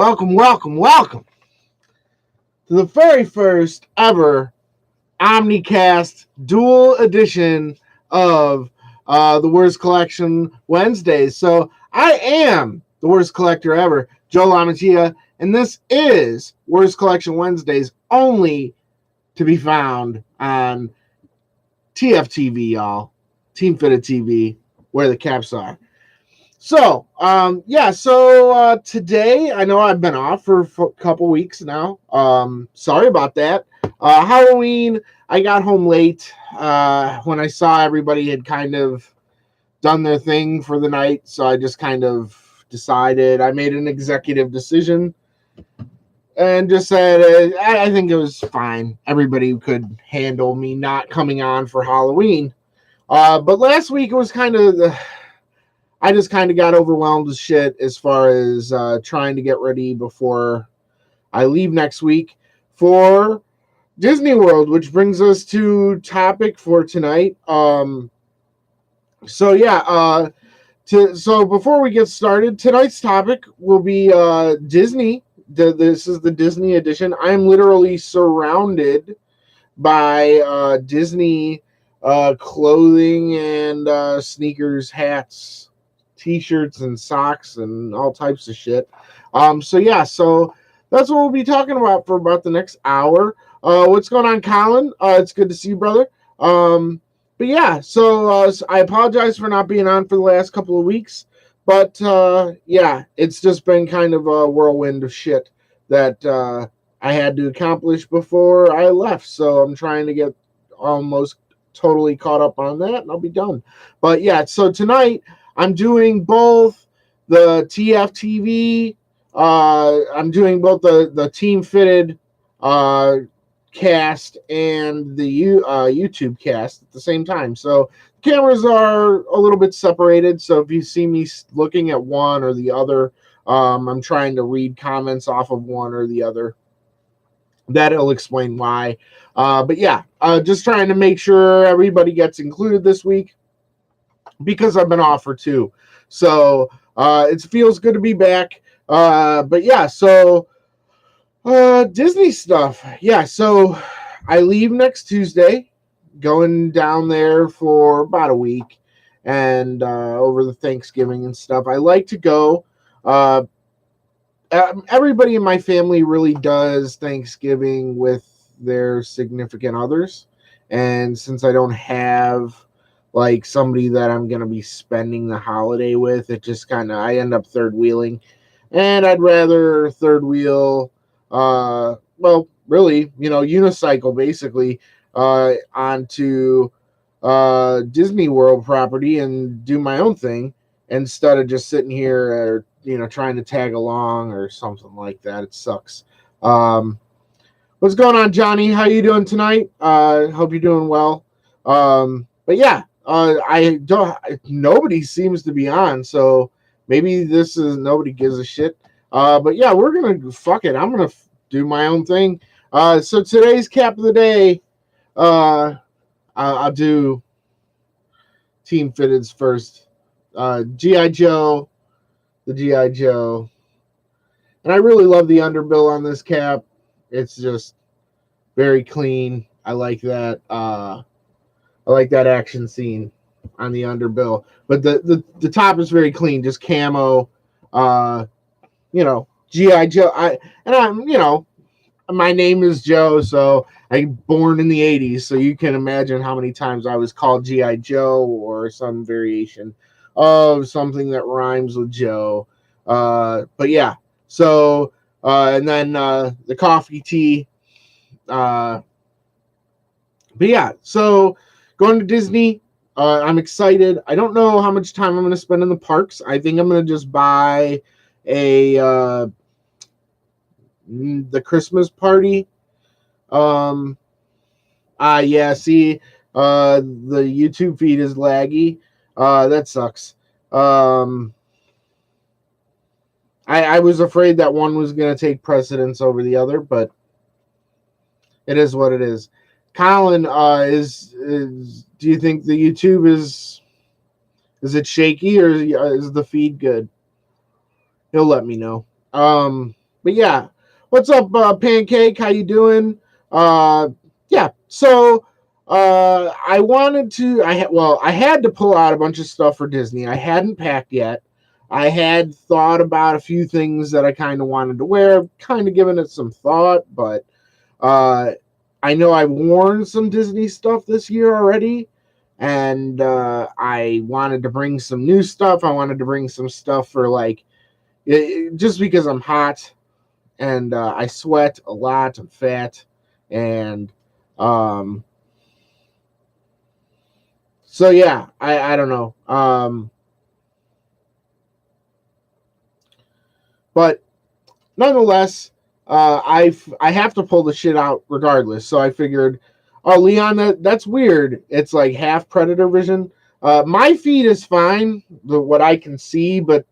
welcome to the very first ever Omnicast dual edition of the Worst Collection Wednesdays. So I am the worst collector ever, Joe Lamatia, and this is Worst Collection Wednesdays, only to be found on TFTV, y'all. Team Fitted TV, where the caps are. So, today, I know I've been off for a couple weeks now. Sorry about that. Halloween, I got home late when I saw everybody had kind of done their thing for the night. So I just kind of decided, I made an executive decision and just said, I think it was fine. Everybody could handle me not coming on for Halloween. But last week it was kind of... I just kind of got overwhelmed with shit as far as trying to get ready before I leave next week for Disney World, which brings us to topic for tonight. So before we get started, tonight's topic will be Disney. This is the Disney edition. I'm literally surrounded by Disney clothing and sneakers, hats, T-shirts and socks and all types of shit. So that's what we'll be talking about for about the next hour. What's going on, Colin? It's good to see you, brother. I apologize for not being on for the last couple of weeks, but it's just been kind of a whirlwind of shit that I had to accomplish before I left. So I'm trying to get almost totally caught up on that, and I'll be done. But yeah, so tonight I'm doing both the TFTV, I'm doing both the Team Fitted cast and the YouTube cast at the same time. So cameras are a little bit separated. So if you see me looking at one or the other, I'm trying to read comments off of one or the other. That'll explain why. Just trying to make sure everybody gets included this week, because I've been off for two. So it feels good to be back. Disney stuff. Yeah, so I leave next Tuesday, going down there for about a week, and over the Thanksgiving and stuff. I like to go. Everybody in my family really does Thanksgiving with their significant others. And since I don't have like somebody that I'm going to be spending the holiday with, it just kind of, I end up third wheeling, and I'd rather third wheel, unicycle basically, onto Disney World property and do my own thing instead of just sitting here or, trying to tag along or something like that. It sucks. What's going on, Johnny? How you doing tonight? Hope you're doing well. Nobody seems to be on, so maybe this is nobody gives a shit. We're gonna fuck it. I'm gonna do my own thing. So today's cap of the day, I'll do Team Fitteds first. GI Joe, the GI Joe, and I really love the underbill on this cap. It's just very clean. I like that. I like that action scene on the underbill, but the top is very clean, just camo. GI Joe. My name is Joe, so I'm born in the 80s, so you can imagine how many times I was called GI Joe or some variation of something that rhymes with Joe. And then the coffee tea. So going to Disney, I'm excited. I don't know how much time I'm going to spend in the parks. I think I'm going to just buy the Christmas party. The YouTube feed is laggy. That sucks. I was afraid that one was going to take precedence over the other, but it is what it is. Colin, do you think the YouTube is it shaky, or is the feed good? He'll let me know. but yeah, what's up, Pancake? How you doing? Uh, yeah. So, I wanted to. I had to pull out a bunch of stuff for Disney. I hadn't packed yet. I had thought about a few things that I kind of wanted to wear, kind of given it some thought, but uh, I know I've worn some Disney stuff this year already, and I wanted to bring some new stuff. I wanted to bring some stuff for like just because I'm hot and I sweat a lot. I'm fat, and um, so yeah, I don't know. But nonetheless, I have to pull the shit out regardless. So I figured, oh Leon, that's weird. It's like half predator vision. My feed is fine, what I can see, but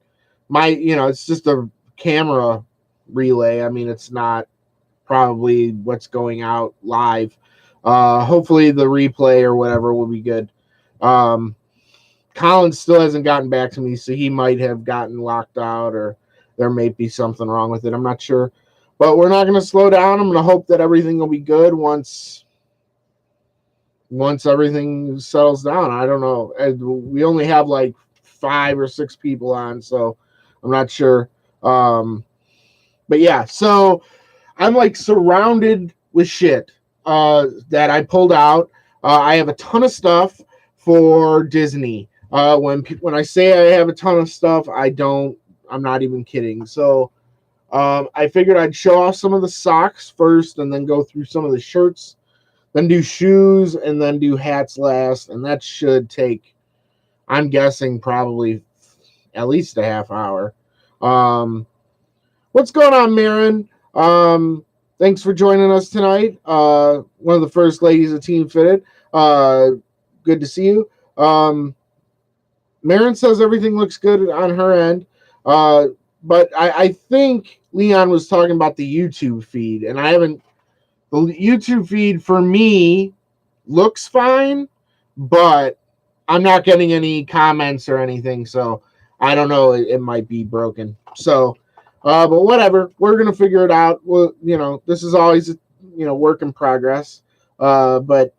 my it's just a camera relay. I mean, it's not probably what's going out live. Hopefully the replay or whatever will be good. Colin still hasn't gotten back to me, so he might have gotten locked out or there may be something wrong with it. I'm not sure. But we're not going to slow down. I'm going to hope that everything will be good once everything settles down. I don't know. We only have like 5 or 6 people on, so I'm not sure. But yeah, so I'm like surrounded with shit that I pulled out. I have a ton of stuff for Disney. When I say I have a ton of stuff, I'm not even kidding. So I figured I'd show off some of the socks first, and then go through some of the shirts, then do shoes, and then do hats last. And that should take, I'm guessing, probably at least a half hour. What's going on, Marin? Thanks for joining us tonight. One of the first ladies of Team Fitted. Good to see you. Marin says everything looks good on her end. But I think Leon was talking about the YouTube feed, and the YouTube feed for me looks fine, but I'm not getting any comments or anything, so I don't know. It might be broken. So, but whatever, we're gonna figure it out. Well, this is always work in progress. But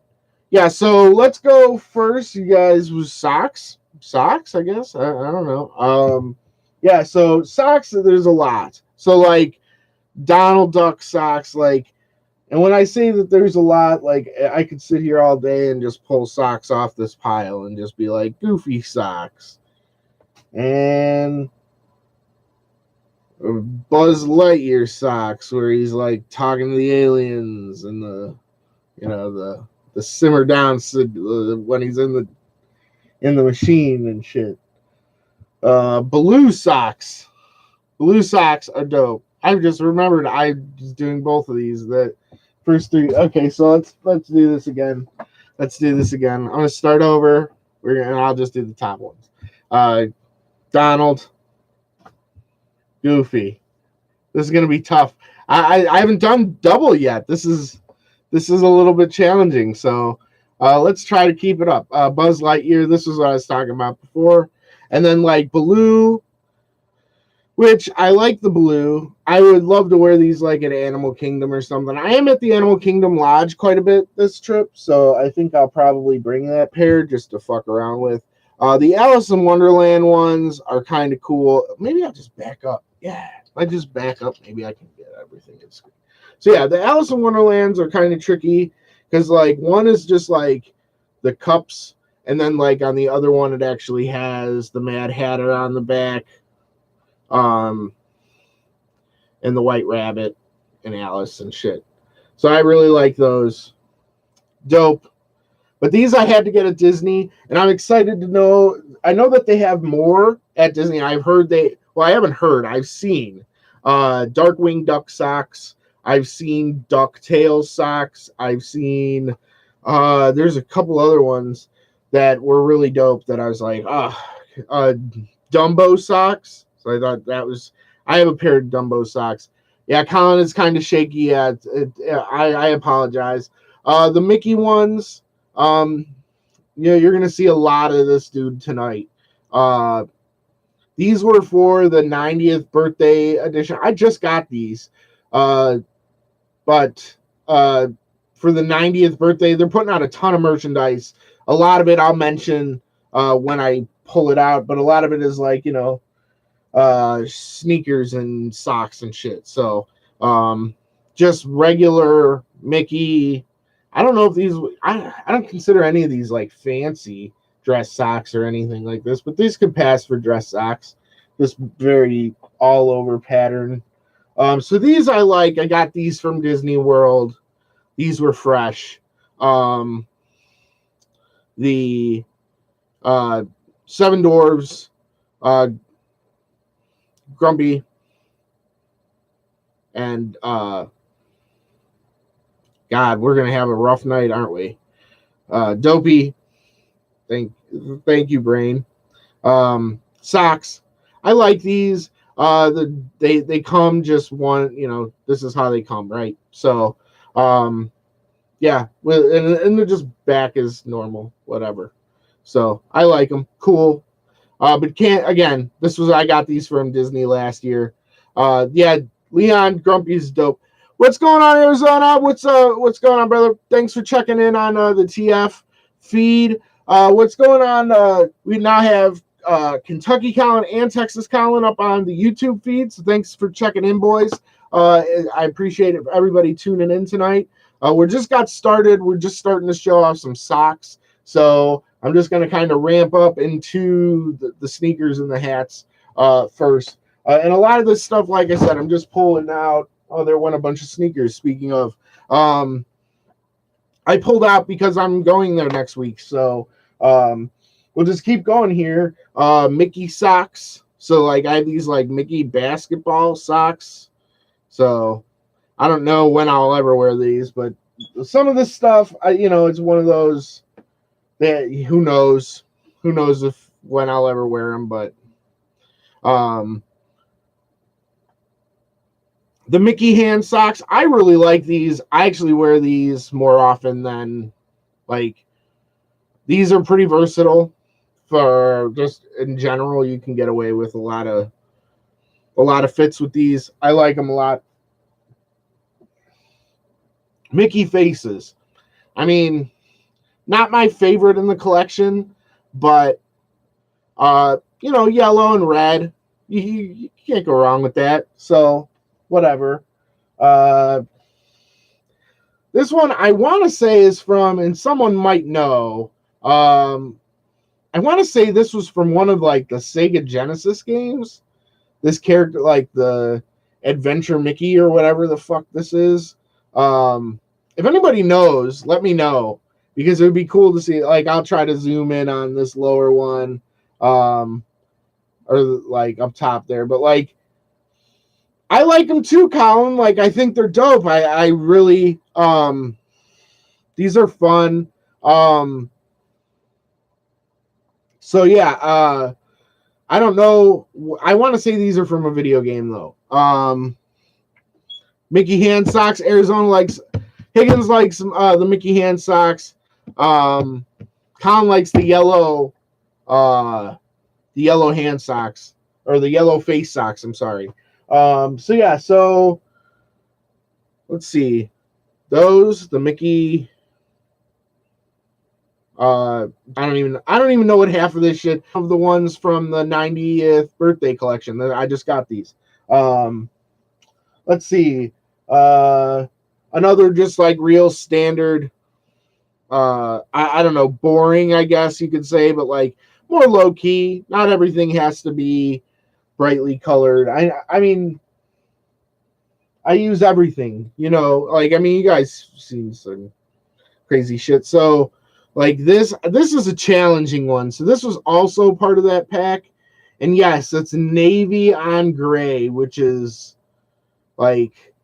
yeah, so let's go first. You guys with socks, I guess. I don't know. Yeah, so socks. There's a lot. So like Donald Duck socks, like. And when I say that there's a lot, like I could sit here all day and just pull socks off this pile and just be like Goofy socks and Buzz Lightyear socks, where he's like talking to the aliens and the simmer down when he's in the machine and shit. Blue socks are dope. I just remembered I was doing both of these. That first 3. Okay, so let's do this again. I'm gonna start over. I'll just do the top ones. Donald, Goofy. This is gonna be tough. I haven't done double yet. This is a little bit challenging. So let's try to keep it up. Buzz Lightyear. This is what I was talking about before. And then like Baloo, which I like the blue. I would love to wear these like at Animal Kingdom or something. I am at the Animal Kingdom Lodge quite a bit this trip, so I think I'll probably bring that pair just to fuck around with. The Alice in Wonderland ones are kind of cool. Maybe I'll just back up. Yeah, if I just back up, maybe I can get everything in screen. So yeah, the Alice in Wonderlands are kind of tricky because like one is just like the cups, and then like on the other one it actually has the Mad Hatter on the back. And the White Rabbit and Alice and shit. So I really like those. Dope. But these I had to get at Disney, and I'm excited to know. I know that they have more at Disney. I haven't heard. I've seen Darkwing Duck socks. I've seen DuckTales socks. I've seen there's a couple other ones that were really dope that I was like, Dumbo socks. So I thought that was. I have a pair of Dumbo socks. Yeah, Colin is kind of shaky. Yeah, I apologize. The Mickey ones. You're gonna see a lot of this dude tonight. These were for the 90th birthday edition. I just got these. But for the 90th birthday, they're putting out a ton of merchandise. A lot of it I'll mention when I pull it out, but a lot of it is like, sneakers and socks and shit. So just regular Mickey. I don't know if these, I don't consider any of these like fancy dress socks or anything like this, but these could pass for dress socks. Just very all over pattern. So these I like. I got these from Disney World. These were fresh. The Seven Dwarves, Grumpy, and God, we're gonna have a rough night, aren't we? Dopey. Thank you, Brain. Socks. I like these. They come just one. This is how they come, right? So, yeah, and they're just back as normal, whatever. So I like them. Cool. But I got these from Disney last year. Yeah, Leon Grumpy's dope. What's going on, Arizona? What's going on, brother? Thanks for checking in on the TF feed. What's going on? We now have Kentucky Colin and Texas Colin up on the YouTube feed. So thanks for checking in, boys. I appreciate it. Everybody tuning in tonight. We just got started. We're just starting to show off some socks. So I'm just going to kind of ramp up into the sneakers and the hats first. And a lot of this stuff, like I said, I'm just pulling out. Oh, there went a bunch of sneakers. Speaking of, I pulled out because I'm going there next week. So we'll just keep going here. Mickey socks. So like I have these like Mickey basketball socks. So I don't know when I'll ever wear these, but some of this stuff, it's one of those that who knows if when I'll ever wear them. But the Mickey hand socks, I really like these. I actually wear these more often than like these are pretty versatile. For just in general, you can get away with a lot of fits with these. I like them a lot. Mickey faces. I mean, not my favorite in the collection, but yellow and red. You can't go wrong with that. So whatever. This one I want to say is from, and someone might know. I want to say this was from one of like the Sega Genesis games. This character, like the Adventure Mickey or whatever the fuck this is. If anybody knows, let me know, because it would be cool to see. Like, I'll try to zoom in on this lower one, or like up top there. But like, I like them too, Colin. Like, I think they're dope. I really, these are fun. So yeah, I don't know. I want to say these are from a video game though. Mickey hand socks. Arizona likes. Higgins likes the Mickey hand socks. Colin likes the yellow hand socks, or the yellow face socks. I'm sorry. So yeah. So let's see. The Mickey. I don't even know what half of this shit of the ones from the 90th birthday collection. I just got these. Let's see. Another just like real standard. I don't know, boring, I guess you could say, but like more low key. Not everything has to be brightly colored. I mean, I use everything, like, I mean, you guys seen some crazy shit. So like this is a challenging one. So this was also part of that pack. And yes, it's navy on gray, which is like,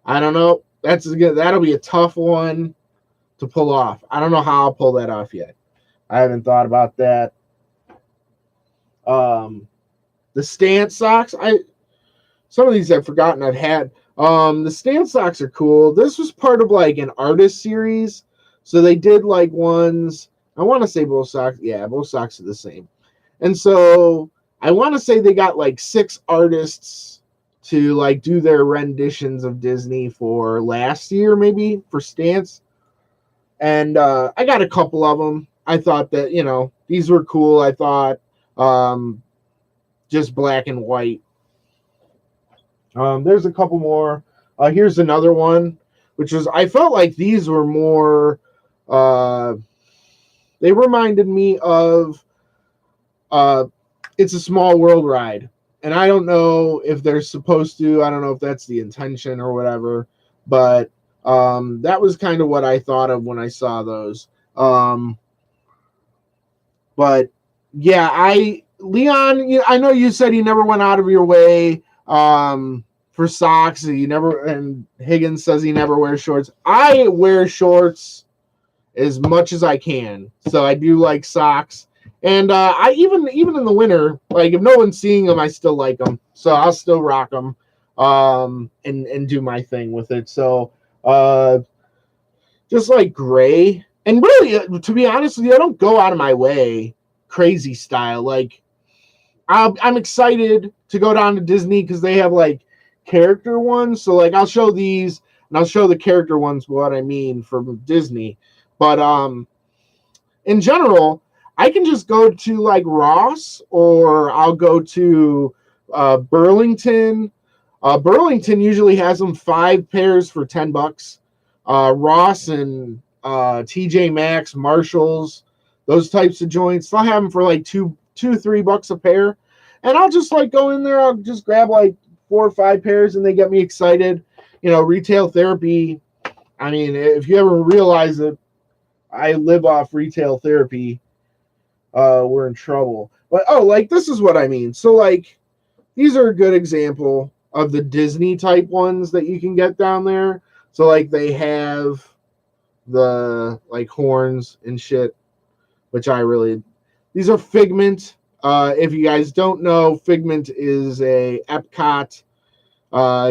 I don't know. That'll be a tough one to pull off. I don't know how I'll pull that off yet. I haven't thought about that. The stance socks, some of these I've forgotten I've had. The stance socks are cool. This was part of like an artist series. So they did like ones, I want to say both socks. Yeah, both socks are the same. And so I want to say they got like 6 artists to like do their renditions of Disney for last year, maybe for Stance. And I got a couple of them. I thought that, you know, these were cool. I thought just black and white. There's a couple more. Here's another one, which was, I felt like these were more, they reminded me of It's a Small World ride. And I don't know if they're supposed to, I don't know if that's the intention or whatever, but that was kind of what I thought of when I saw those. But yeah, Leon, I know you said you never went out of your way for socks. And Higgins says he never wears shorts. I wear shorts as much as I can, so I do like socks. And I even in the winter, like if no one's seeing them, I still like them, so I'll still rock them and do my thing with it. So just like gray. And really, to be honest with you, I don't go out of my way crazy style. Like, I'm excited to go down to Disney because they have like character ones. So like, I'll show these and I'll show the character ones what I mean from Disney. But in general, I can just go to like Ross, or I'll go to Burlington. Burlington usually has them 5 pairs for $10. Ross and TJ Maxx, Marshalls, those types of joints, they'll have them for like $2-3 a pair. And I'll just like go in there, I'll just grab like 4 or 5 pairs, and they get me excited. You know, retail therapy. I mean, if you ever realize it, I live off retail therapy. We're in trouble. But like this is what I mean. So like these are a good example of the Disney type ones that you can get down there. So like they have the like horns and shit, which these are Figment. If you guys don't know, Figment is a Epcot.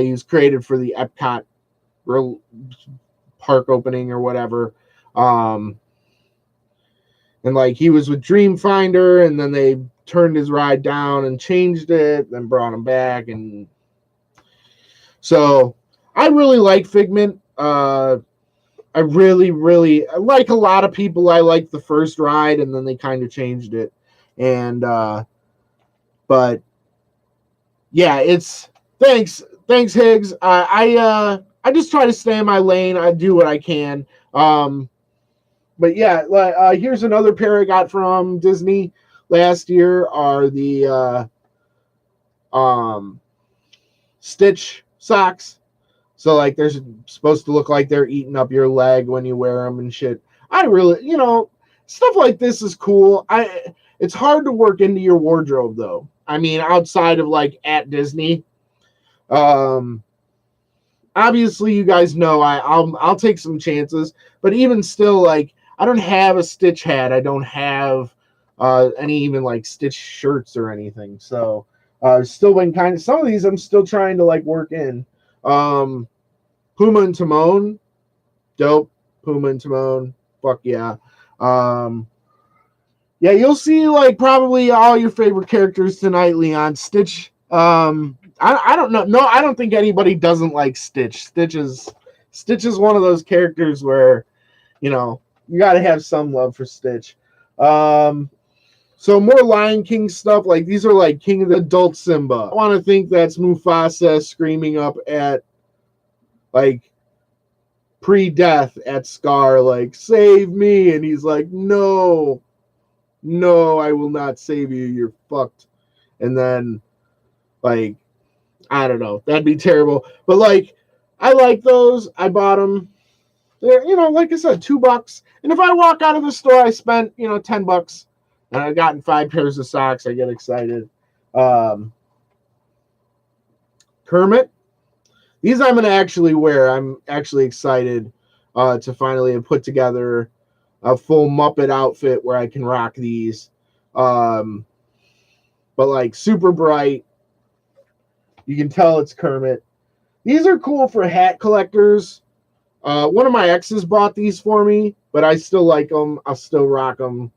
He was created for the Epcot park opening or whatever. And like he was with Dreamfinder, and then they turned his ride down and changed it, then brought him back. And so I really like Figment. I really, like a lot of people, I like the first ride, and then they kind of changed it. And but yeah, it's thanks Higgs. I just try to stay in my lane. I do what I can. But yeah, here's another pair I got from Disney last year, are the Stitch socks. So like they're supposed to look like they're eating up your leg when you wear them and shit. I really, stuff like this is cool. It's hard to work into your wardrobe though. I mean, outside of like at Disney. Obviously you guys know I'll take some chances, but even still, like I don't have a Stitch hat. I don't have any even like Stitch shirts or anything. So still been some of these I'm still trying to like work in. Puma and Timon, dope. Puma and Timon, fuck yeah. Yeah, you'll see like probably all your favorite characters tonight, Leon. Stitch. I don't know. No, I don't think anybody doesn't like Stitch. Stitch is one of those characters where, you got to have some love for Stitch. So more Lion King stuff. Like these are like King of the Adult Simba. I want to think that's Mufasa screaming up at like pre-death at Scar, like, save me. And he's like, no, I will not save you. You're fucked. And then like, I don't know. That'd be terrible. But like, I like those. I bought them. They're, like I said, $2. And if I walk out of the store, I spent, $10 and I've gotten 5 pairs of socks, I get excited. Kermit. These I'm going to actually wear. I'm actually excited to finally have put together a full Muppet outfit where I can rock these. But like super bright. You can tell it's Kermit. These are cool for hat collectors. One of my exes bought these for me, but I still like them. I'll still rock them.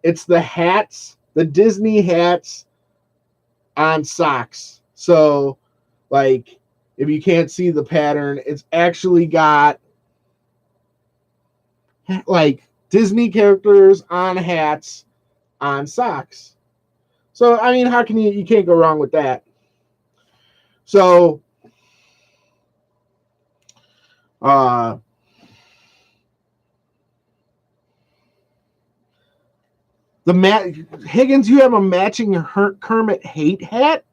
It's the hats the Disney hats on socks. So, like, if you can't see the pattern, it's actually got like Disney characters on hats on socks. So, I mean, how can you can't go wrong with that. So, Higgins, you have a matching Kermit hate hat?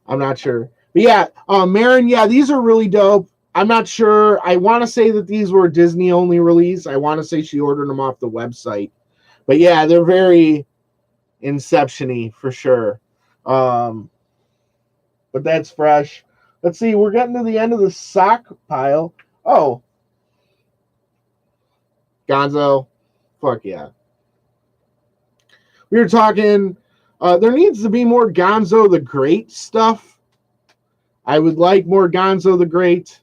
I'm not sure. But yeah, Marin, yeah, these are really dope. I'm not sure. I want to say that these were Disney only release. I want to say she ordered them off the website. But yeah, they're very Inception-y for sure. But that's fresh. Let's see. We're getting to the end of the sock pile. Oh. Gonzo. Fuck yeah. We were talking, there needs to be more Gonzo the Great stuff. I would like more Gonzo the Great.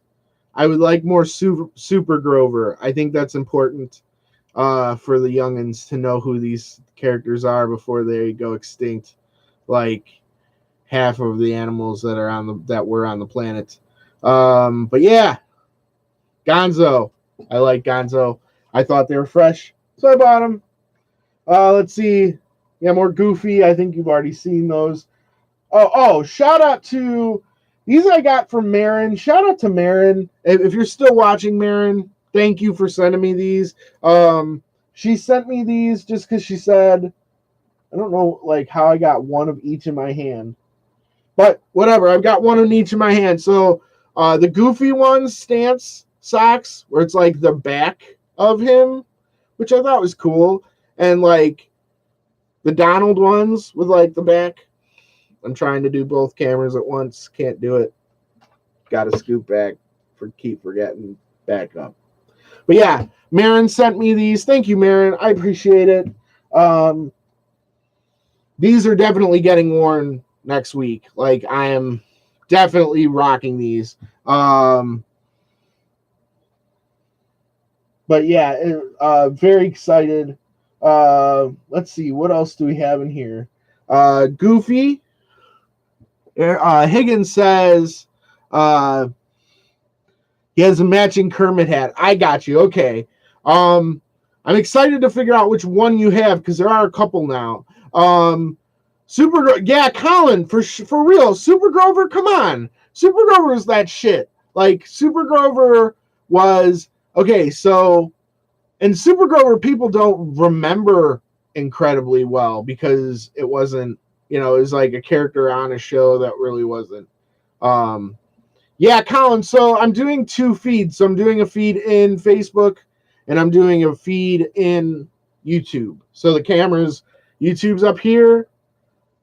I would like more Super Grover. I think that's important for the youngins to know who these characters are before they go extinct, like half of the animals that are that were on the planet. But yeah, Gonzo. I like Gonzo. I thought they were fresh, so I bought them. Let's see. Yeah, more Goofy. I think you've already seen those. Oh, shout out to these I got from Marin. Shout out to Marin. If you're still watching, Marin, thank you for sending me these. She sent me these just because she said, I don't know like how I got one of each in my hand. But whatever, I've got one in each in my hand. So the Goofy ones, stance socks, where it's like the back of him, which I thought was cool. And like the Donald ones with like the back. I'm trying to do both cameras at once. Can't do it. Got to scoop back keep forgetting back up. But yeah, Marin sent me these. Thank you, Marin. I appreciate it. These are definitely getting worn next week. Like I am definitely rocking these. But yeah, very excited. Let's see, what else do we have in here? Goofy. Higgins says he has a matching Kermit hat. I got you. Okay. I'm excited to figure out which one you have because there are a couple now. Yeah, Colin, for real. Super Grover, come on. Super Grover is that shit. Like Super Grover was okay. So, and Super Grover people don't remember incredibly well because it wasn't. It was like a character on a show that really wasn't. Yeah, Colin. So I'm doing 2 feeds. So I'm doing a feed in Facebook and I'm doing a feed in YouTube. So the camera's YouTube's up here,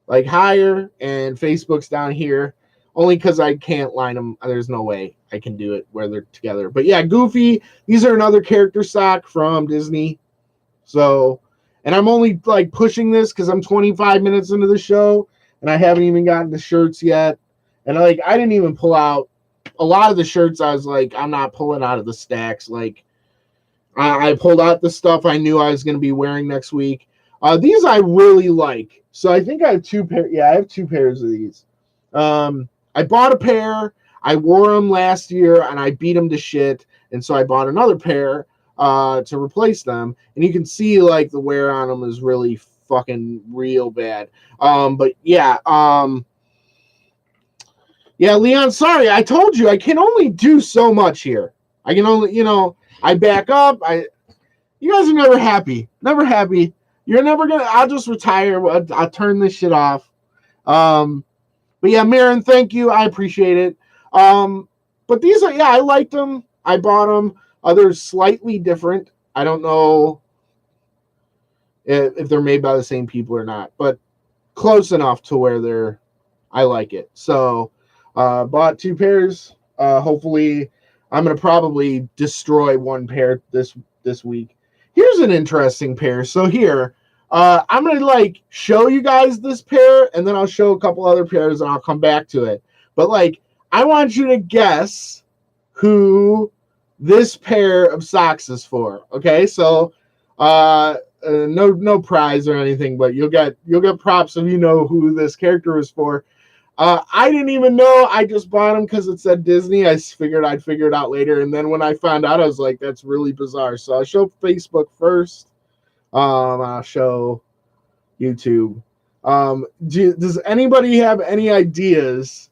like higher, and Facebook's down here. Only because I can't line them. There's no way I can do it where they're together. But yeah, Goofy. These are another character sock from Disney. So. And I'm only like pushing this because I'm 25 minutes into the show and I haven't even gotten the shirts yet. And like I didn't even pull out a lot of the shirts. I was like, I'm not pulling out of the stacks. Like I pulled out the stuff I knew I was going to be wearing next week. These I really like. So I think I have 2 pairs. Yeah, I have 2 pairs of these. I bought a pair. I wore them last year and I beat them to shit. And so I bought another pair to replace them, and you can see like the wear on them is really fucking real bad. But yeah, Leon, sorry, I told you I can only do so much here. I can only, I back up. You guys are never happy. You're never gonna. I'll just retire. I'll turn this shit off. But yeah, Marin, thank you. I appreciate it. But these are, I liked them. I bought them. Others slightly different. I don't know if they're made by the same people or not, but close enough to where I like it. So bought 2 pairs. Hopefully I'm going to probably destroy 1 pair this week. Here's an interesting pair. So here, I'm going to like show you guys this pair and then I'll show a couple other pairs and I'll come back to it. But like, I want you to guess who this pair of socks is for. Okay, so no prize or anything, but you'll get props if you know who this character is for. I didn't even know. I just bought them because it said Disney. I figured I'd figure it out later, and then when I found out, I was like, "That's really bizarre." So I'll show Facebook first. I'll show YouTube. Does anybody have any ideas?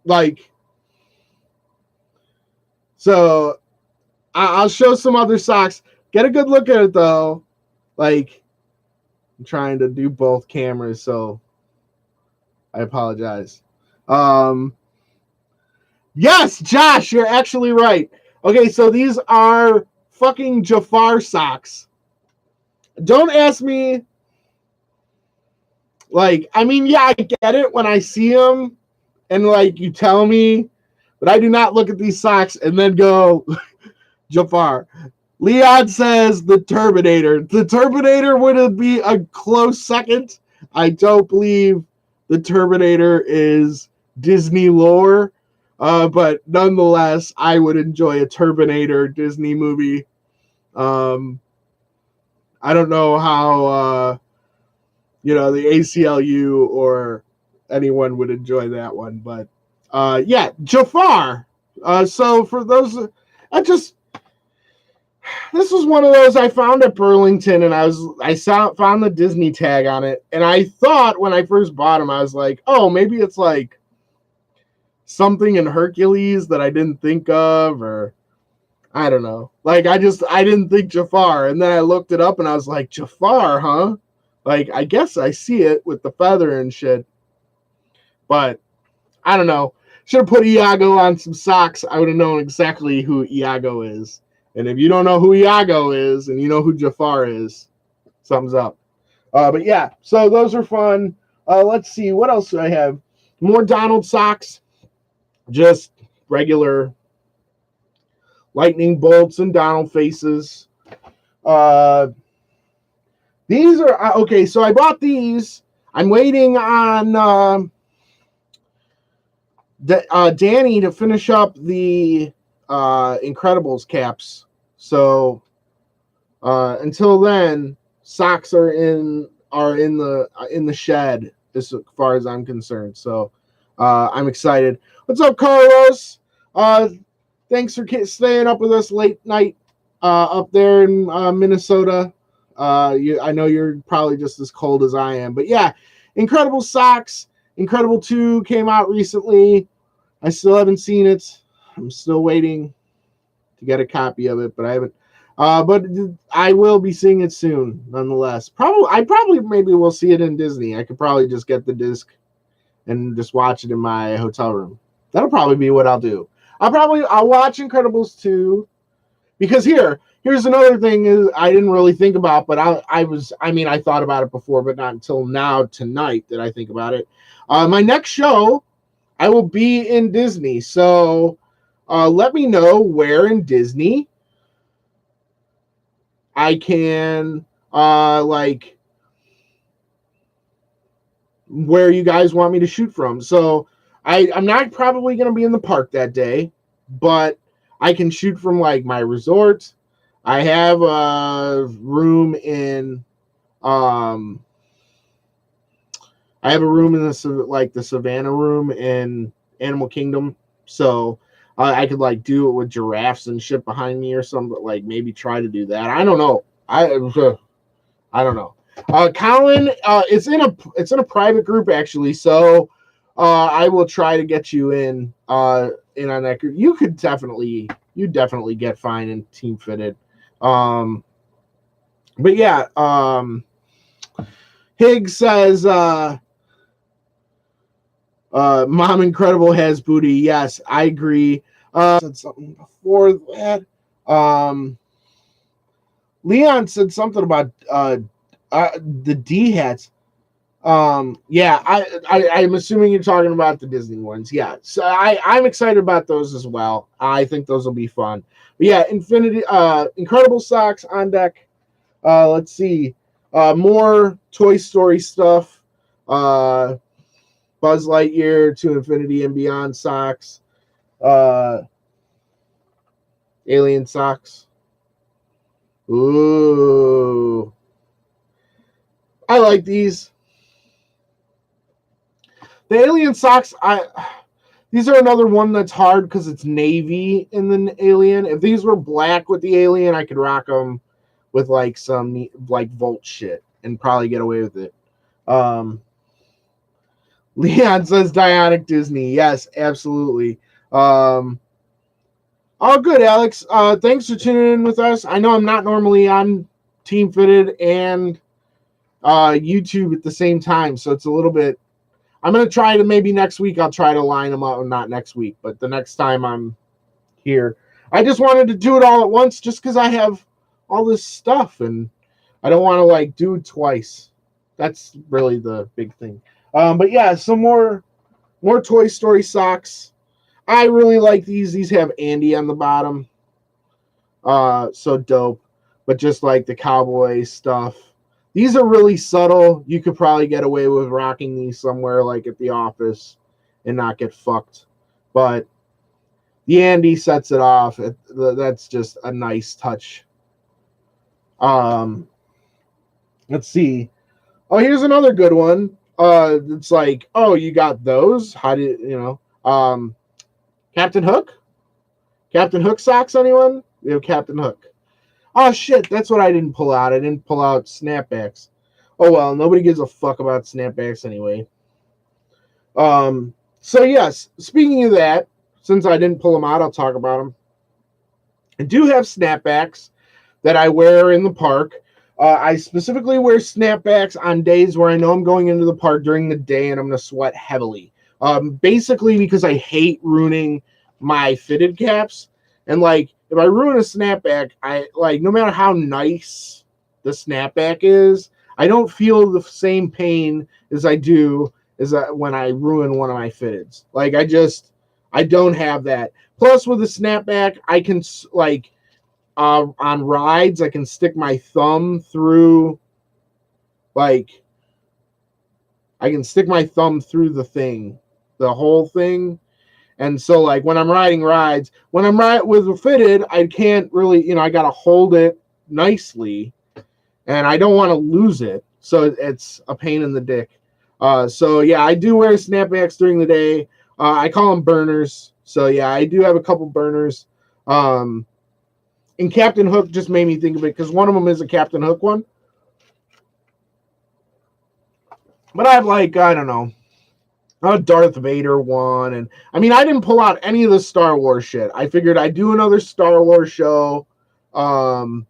Like, so I'll show some other socks. Get a good look at it though. Like, I'm trying to do both cameras, so I apologize. Yes, Josh, you're actually right. Okay, so these are fucking Jafar socks. Don't ask me. Like, I mean, yeah, I get it when I see them and like you tell me, but I do not look at these socks and then go, Jafar. Leon says the Terminator. The Terminator would be a close second. I don't believe the Terminator is Disney lore, but nonetheless, I would enjoy a Terminator Disney movie. I don't know how the ACLU or anyone would enjoy that one, but yeah, Jafar. So for those, this was one of those I found at Burlington, and I found the Disney tag on it, and I thought when I first bought them, I was like, oh, maybe it's like something in Hercules that I didn't think of, or I don't know. Like I didn't think Jafar, and then I looked it up, and I was like, Jafar, huh? Like I guess I see it with the feather and shit, but I don't know. Should have put Iago on some socks. I would have known exactly who Iago is. And if you don't know who Iago is and you know who Jafar is, something's up. But yeah, so those are fun. Let's see. What else do I have? More Donald socks. Just regular lightning bolts and Donald faces. These are, okay, so I bought these. I'm waiting on Danny to finish up the Incredibles caps. So until then, socks are in the shed as far as I'm concerned. So I'm excited. What's up, Carlos? Thanks for staying up with us late night up there in Minnesota. I know you're probably just as cold as I am, but yeah, Incredible socks. Incredible 2 came out recently. I still haven't seen it. I'm still waiting to get a copy of it, but I haven't. But I will be seeing it soon, nonetheless. Probably maybe we'll see it in Disney. I could probably just get the disc and just watch it in my hotel room. That'll probably be what I'll do. I'll watch Incredibles 2 because here's another thing is I didn't really think about, but I thought about it before, but not until now tonight did I think about it. My next show, I will be in Disney, so let me know where in Disney I can like where you guys want me to shoot from. So I'm not probably going to be in the park that day, but I can shoot from like my resort. I have a room in the Savannah room in Animal Kingdom, so I could like do it with giraffes and shit behind me or something. But like maybe try to do that. I don't know. I don't know. Colin, it's in a private group actually, so I will try to get you in on that group. You definitely get fine and team fitted. But yeah, Higgs says Mom Incredible has booty. Yes, I agree. Said something before that. Leon said something about the D hats. Yeah, I'm assuming you're talking about the Disney ones. Yeah, so I'm excited about those as well. I think those will be fun. But yeah, Incredible socks on deck. Let's see, more Toy Story stuff. Buzz Lightyear to Infinity and Beyond socks. Alien socks. Ooh. I like these. The alien socks, these are another one that's hard because it's navy in the alien. If these were black with the alien, I could rock them with like some like Volt shit and probably get away with it. Leon says Dionic Disney. Yes, absolutely. Oh, good, Alex. Thanks for tuning in with us. I know I'm not normally on Team Fitted and YouTube at the same time, so it's a little bit. I'm gonna try to maybe next week. I'll try to line them up. Not next week, but the next time I'm here. I just wanted to do it all at once, just because I have all this stuff and I don't want to like do it twice. That's really the big thing. But yeah, some more Toy Story socks. I really like these. These have Andy on the bottom. So dope. But just like the cowboy stuff. These are really subtle. You could probably get away with rocking these somewhere like at the office and not get fucked. But the Andy sets it off. That's just a nice touch. Let's see. Oh, here's another good one. It's like, oh, you got those? How do you know? Captain Hook? Captain Hook socks, anyone? We have Captain Hook. Oh, shit, that's what I didn't pull out. I didn't pull out snapbacks. Oh, well, nobody gives a fuck about snapbacks anyway. So, yes, speaking of that, since I didn't pull them out, I'll talk about them. I do have snapbacks that I wear in the park. I specifically wear snapbacks on days where I know I'm going into the park during the day and I'm going to sweat heavily. Basically because I hate ruining my fitted caps. And like, if I ruin a snapback, I like, no matter how nice the snapback is, I don't feel the same pain as I do as when I ruin one of my fitteds. Like, I don't have that. Plus with a snapback, I can like, on rides, I can stick my thumb through, like, I can stick my thumb through the thing, the whole thing. And so, like, when I'm riding rides, when I'm with a fitted, I can't really, I got to hold it nicely, and I don't want to lose it. So it's a pain in the dick. So, yeah, I do wear snapbacks during the day. I call them burners. So, yeah, I do have a couple burners. And Captain Hook just made me think of it because one of them is a Captain Hook one. But I have like, I don't know, a Darth Vader one. And I mean, I didn't pull out any of the Star Wars shit. I figured I'd do another Star Wars show. Star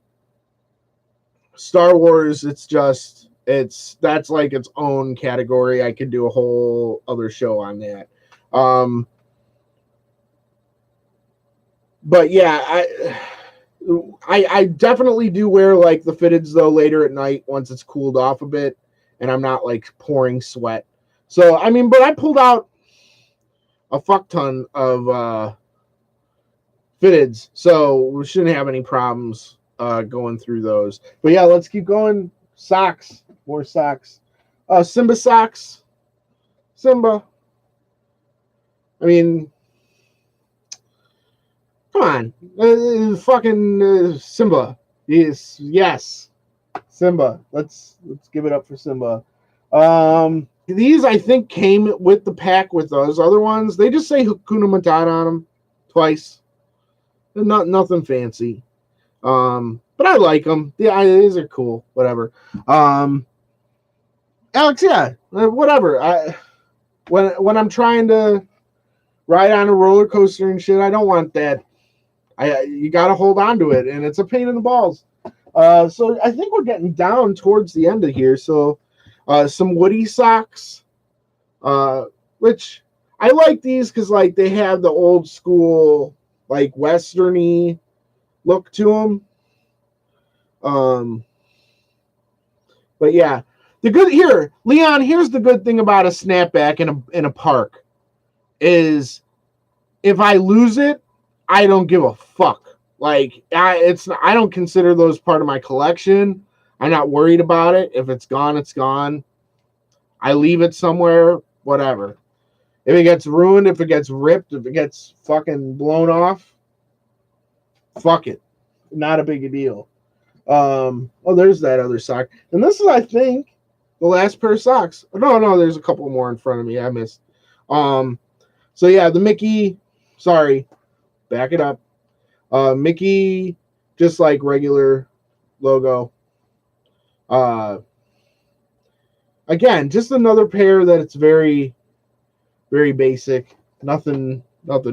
Wars, that's like its own category. I could do a whole other show on that. But yeah, I definitely do wear like the fitteds though later at night once it's cooled off a bit and I'm not like pouring sweat. So I mean, but I pulled out a fuck ton of fitteds, so we shouldn't have any problems going through those. But yeah, let's keep going. Socks, more socks. Simba socks. Simba. I mean, come on, fucking Simba. Yes, Simba. Let's give it up for Simba. These I think came with the pack with those other ones. They just say Hakuna Matata on them twice. They're nothing fancy. But I like them. Yeah, these are cool. Whatever. Alex, yeah, whatever. When I'm trying to ride on a roller coaster and shit, I don't want that. You got to hold on to it, and it's a pain in the balls. So I think we're getting down towards the end of here. So some Woody socks, which I like these because like they have the old school like westerny look to them. But yeah, the good here, Leon. Here's the good thing about a snapback in a park is if I lose it, I don't give a fuck. Like I don't consider those part of my collection. I'm not worried about it. If it's gone, it's gone. I leave it somewhere, whatever. If it gets ruined, if it gets ripped, if it gets fucking blown off, fuck it. Not a big deal. Oh, there's that other sock. And this is, I think, the last pair of socks. No, there's a couple more in front of me. I missed. Um, so yeah, the Mickey, sorry, back it up. Mickey, just like regular logo. Uh, again, just another pair that it's very, very basic. Nothing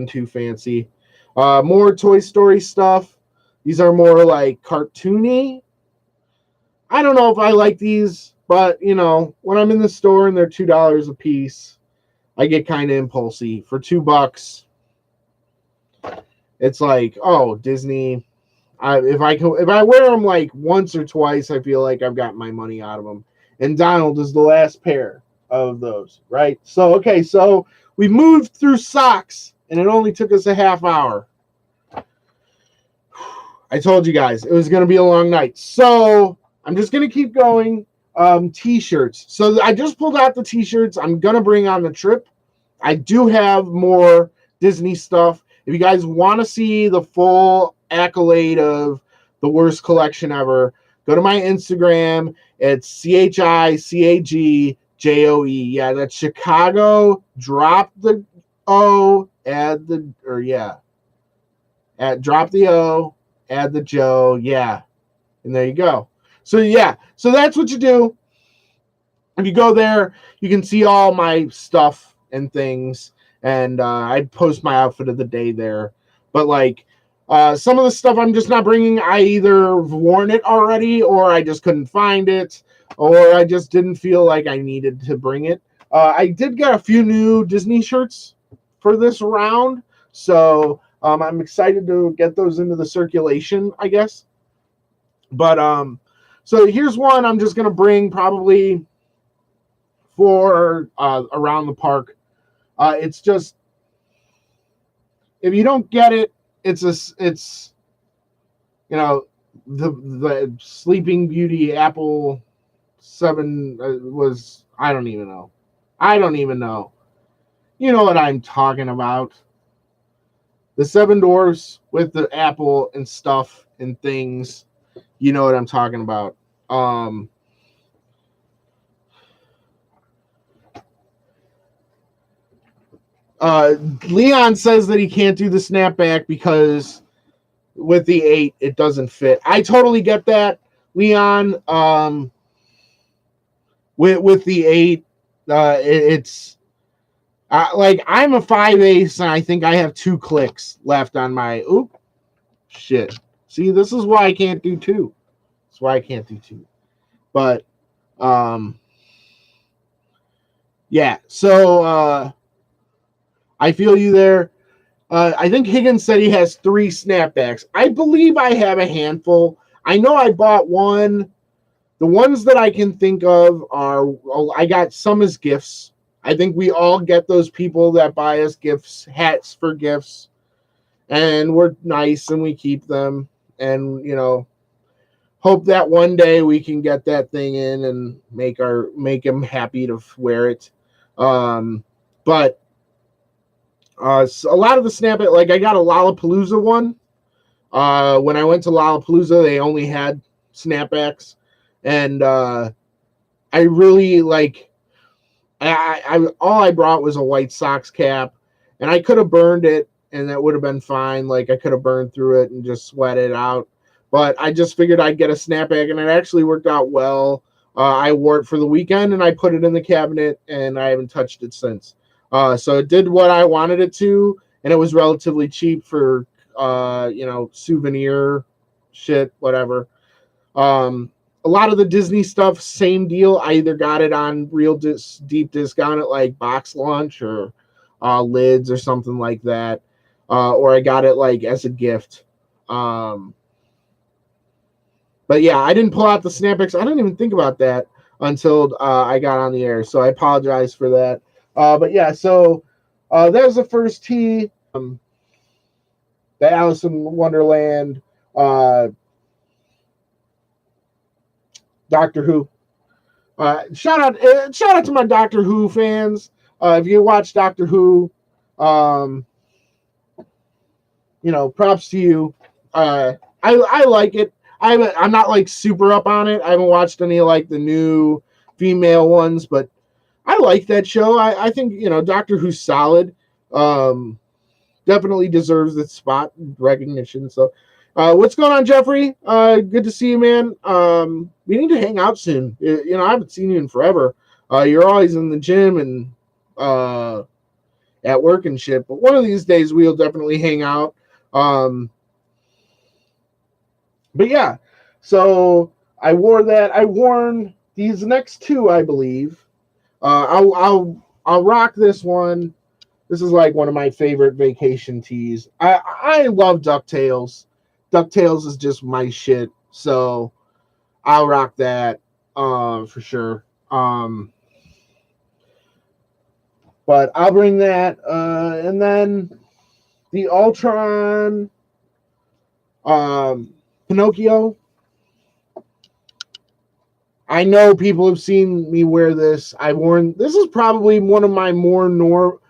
too fancy. More Toy Story stuff. These are more like cartoony. I don't know if I like these, but you know, when I'm in the store and they're $2 a piece, I get kind of impulsy. For $2, it's like, oh, Disney. If I wear them like once or twice, I feel like I've got my money out of them. And Donald is the last pair of those, right? So okay, so we moved through socks, and it only took us a half hour. I told you guys it was going to be a long night, so I'm just going to keep going. T-shirts. So I just pulled out the T-shirts. I'm going to bring on the trip. I do have more Disney stuff. If you guys want to see the full accolade of the worst collection ever, go to my Instagram. It's CHICAGJOE. Yeah, that's Chicago. Drop the O, add the, or yeah. Drop the O, add the Joe. Yeah. And there you go. So yeah, so that's what you do. If you go there, you can see all my stuff and things, and I post my outfit of the day there. But like some of the stuff I'm just not bringing, I either worn it already, or I just couldn't find it, or I just didn't feel like I needed to bring it. I did get a few new Disney shirts for this round, so I'm excited to get those into the circulation, I guess. But so here's one I'm just gonna bring probably for around the park. It's just, if you don't get it, it's you know, the Sleeping Beauty Apple 7 was, I don't even know. You know what I'm talking about? The Seven Dwarfs with the apple and stuff and things. You know what I'm talking about. Leon says that he can't do the snapback because with the 8 it doesn't fit. I totally get that, Leon. With the 8, it's like I'm a 5/8 and I think I have 2 clicks left on my shit. See, this is why I can't do 2. That's why I can't do 2. But yeah, so I feel you there. I think Higgins said he has 3 snapbacks. I believe I have a handful. I know I bought one. The ones that I can think of are, I got some as gifts. I think we all get those people that buy us gifts, hats for gifts, and we're nice and we keep them. And, you know, hope that one day we can get that thing in and make them happy to wear it. But so a lot of the snapback, like I got a Lollapalooza one. When I went to Lollapalooza, they only had snapbacks, and I really like. I all I brought was a White Sox cap, and I could have burned it, and that would have been fine. Like I could have burned through it and just sweat it out, but I just figured I'd get a snapback, and it actually worked out well. I wore it for the weekend, and I put it in the cabinet, and I haven't touched it since. So it did what I wanted it to, and it was relatively cheap for souvenir shit, whatever. A lot of the Disney stuff, same deal. I either got it on real deep discount at like Box Lunch or Lids or something like that, or I got it like as a gift. But yeah, I didn't pull out the snapbacks. I didn't even think about that until I got on the air, so I apologize for that. But yeah, so there's the first tee. The Alice in Wonderland, Doctor Who. Shout out to my Doctor Who fans. If you watch Doctor Who, props to you. I like it. I'm not like super up on it. I haven't watched any like the new female ones, but I like that show. I think, you know, Doctor Who's solid. Definitely deserves its spot recognition. So, what's going on, Jeffrey? Good to see you, man. We need to hang out soon. You know, I haven't seen you in forever. You're always in the gym and at work and shit. But one of these days, we'll definitely hang out. But yeah, so I wore that. I worn these next two, I believe. I'll rock this one. This is like one of my favorite vacation tees. I love DuckTales. DuckTales is just my shit. So I'll rock that for sure. But I'll bring that. And then the Ultron Pinocchio. I know people have seen me wear this. I worn this is probably one of my more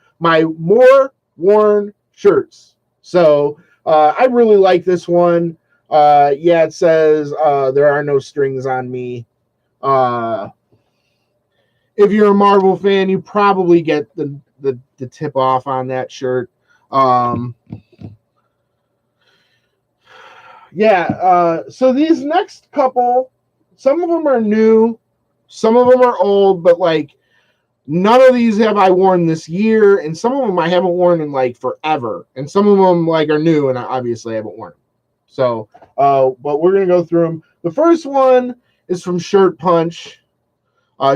worn shirts. So I really like this one. Yeah, it says there are no strings on me. If you're a Marvel fan, you probably get the tip off on that shirt. Yeah, so these next couple, some of them are new, some of them are old, but like none of these have I worn this year, and some of them I haven't worn in like forever, and some of them like are new, and I obviously haven't worn them. So, but we're gonna go through them. The first one is from Shirt Punch.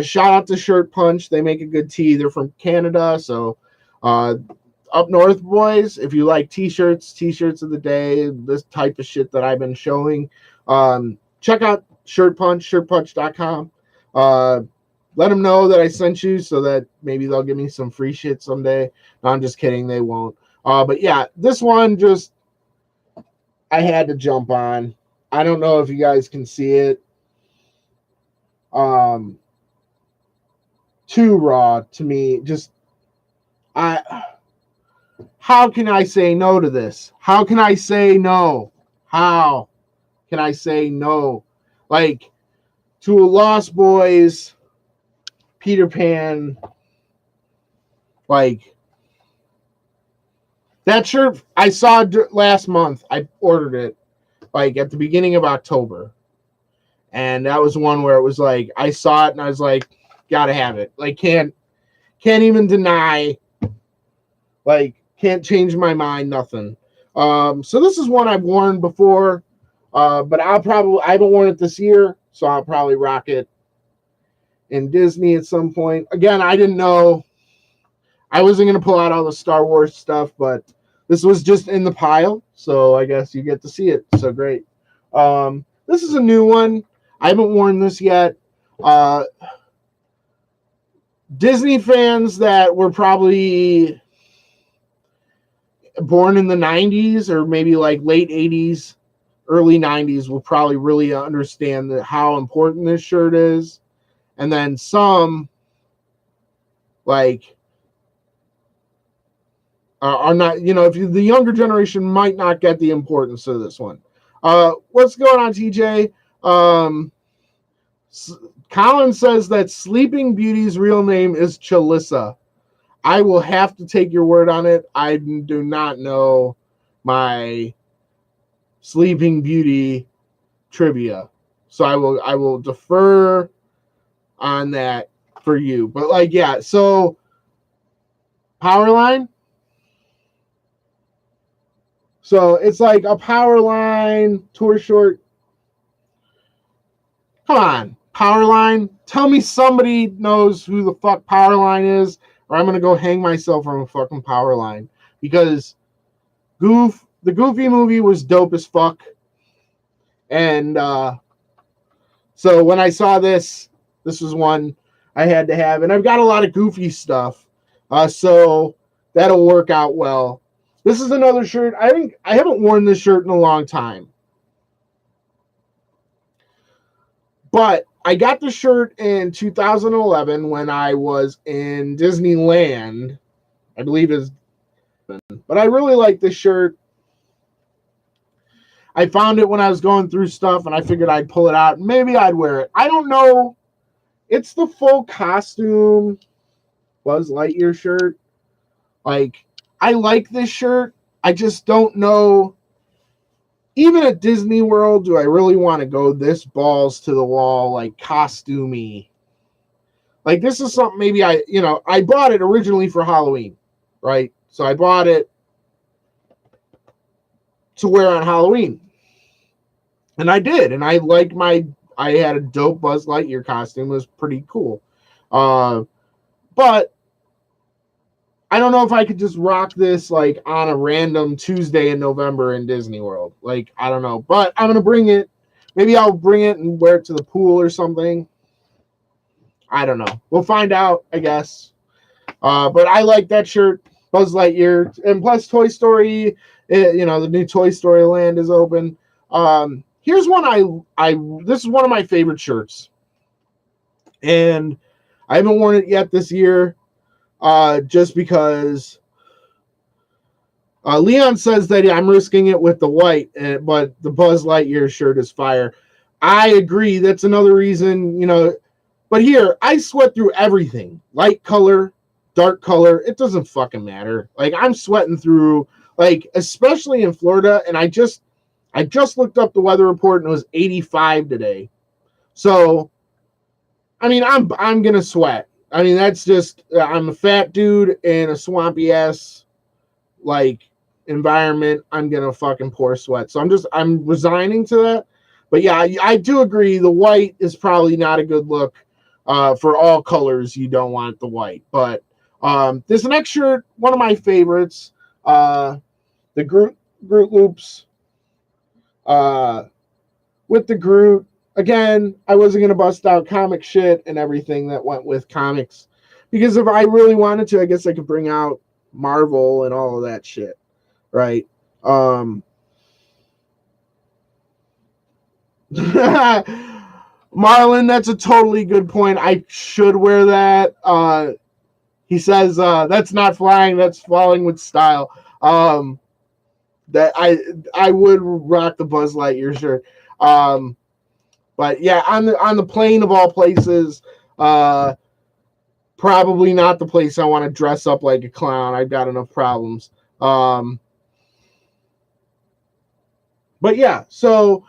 Shout out to Shirt Punch. They make a good tee. They're from Canada, so up north, boys. If you like t-shirts of the day, this type of shit that I've been showing, check out Shirt Punch, shirtpunch.com. Let them know that I sent you so that maybe they'll give me some free shit someday. No, I'm just kidding. They won't. But yeah, this one just I had to jump on. I don't know if you guys can see it. Too raw to me. Just how can I say no to this? How can I say no? How can I say no? Like to a Lost Boys, Peter Pan, like that shirt I saw last month. I ordered it like at the beginning of October. And that was one where it was like I saw it and I was like, gotta have it. Like can't even deny, like can't change my mind, nothing. So this is one I've worn before, but I haven't worn it this year, so I'll probably rock it in Disney at some point. Again, I didn't know I wasn't gonna pull out all the Star Wars stuff, but this was just in the pile, so I guess you get to see it. So great. This is a new one. I haven't worn this yet. Disney fans that were probably born in the 90s or maybe like late 80s, early 90s will probably really understand how important this shirt is. And then some like are not, you know, if the younger generation might not get the importance of this one. What's going on, TJ? Colin says that Sleeping Beauty's real name is Chalissa. I will have to take your word on it. I do not know my Sleeping Beauty trivia, so I will defer on that for you. But like, yeah, so Powerline. So it's like a Powerline tour short. Come on, Powerline. Tell me somebody knows who the fuck Powerline is, or I'm gonna go hang myself from a fucking Powerline. Because the Goofy movie was dope as fuck. And so when I saw this was one I had to have. And I've got a lot of Goofy stuff. So that'll work out well. This is another shirt. I haven't worn this shirt in a long time. But I got the shirt in 2011 when I was in Disneyland. I believe it's. But I really like this shirt. I found it when I was going through stuff, and I figured I'd pull it out. Maybe I'd wear it. I don't know. It's the full costume Buzz Lightyear shirt. Like, I like this shirt. I just don't know. Even at Disney World, do I really want to go this balls to the wall, like costumey? Like, this is something maybe I bought it originally for Halloween, right? So I bought it to wear on Halloween. And I did. And I had a dope Buzz Lightyear costume. It was pretty cool. But I don't know if I could just rock this like on a random Tuesday in November in Disney World. Like, I don't know. But I'm going to bring it. Maybe I'll bring it and wear it to the pool or something. I don't know. We'll find out, I guess. But I like that shirt, Buzz Lightyear. And plus Toy Story, the new Toy Story Land is open. Here's one this is one of my favorite shirts. And I haven't worn it yet this year. Just because Leon says that I'm risking it with the white, but the Buzz Lightyear shirt is fire. I agree. That's another reason, But here, I sweat through everything. Light color, dark color. It doesn't fucking matter. Like, I'm sweating through, like, especially in Florida. And I just looked up the weather report and it was 85 today. So, I mean, I'm going to sweat. I mean, that's just, I'm a fat dude in a swampy ass, like, environment. I'm going to fucking pour sweat. So I'm resigning to that. But yeah, I do agree. The white is probably not a good look. For all colors, you don't want the white. But this next shirt, one of my favorites, the Groot Loops with the Groot. Again, I wasn't going to bust out comic shit and everything that went with comics. Because if I really wanted to, I guess I could bring out Marvel and all of that shit. Right? Marlon, that's a totally good point. I should wear that. He says that's not flying, that's falling with style. That I would rock the Buzz Lightyear shirt. But yeah, on the plane of all places, probably not the place I want to dress up like a clown. I've got enough problems. But yeah, so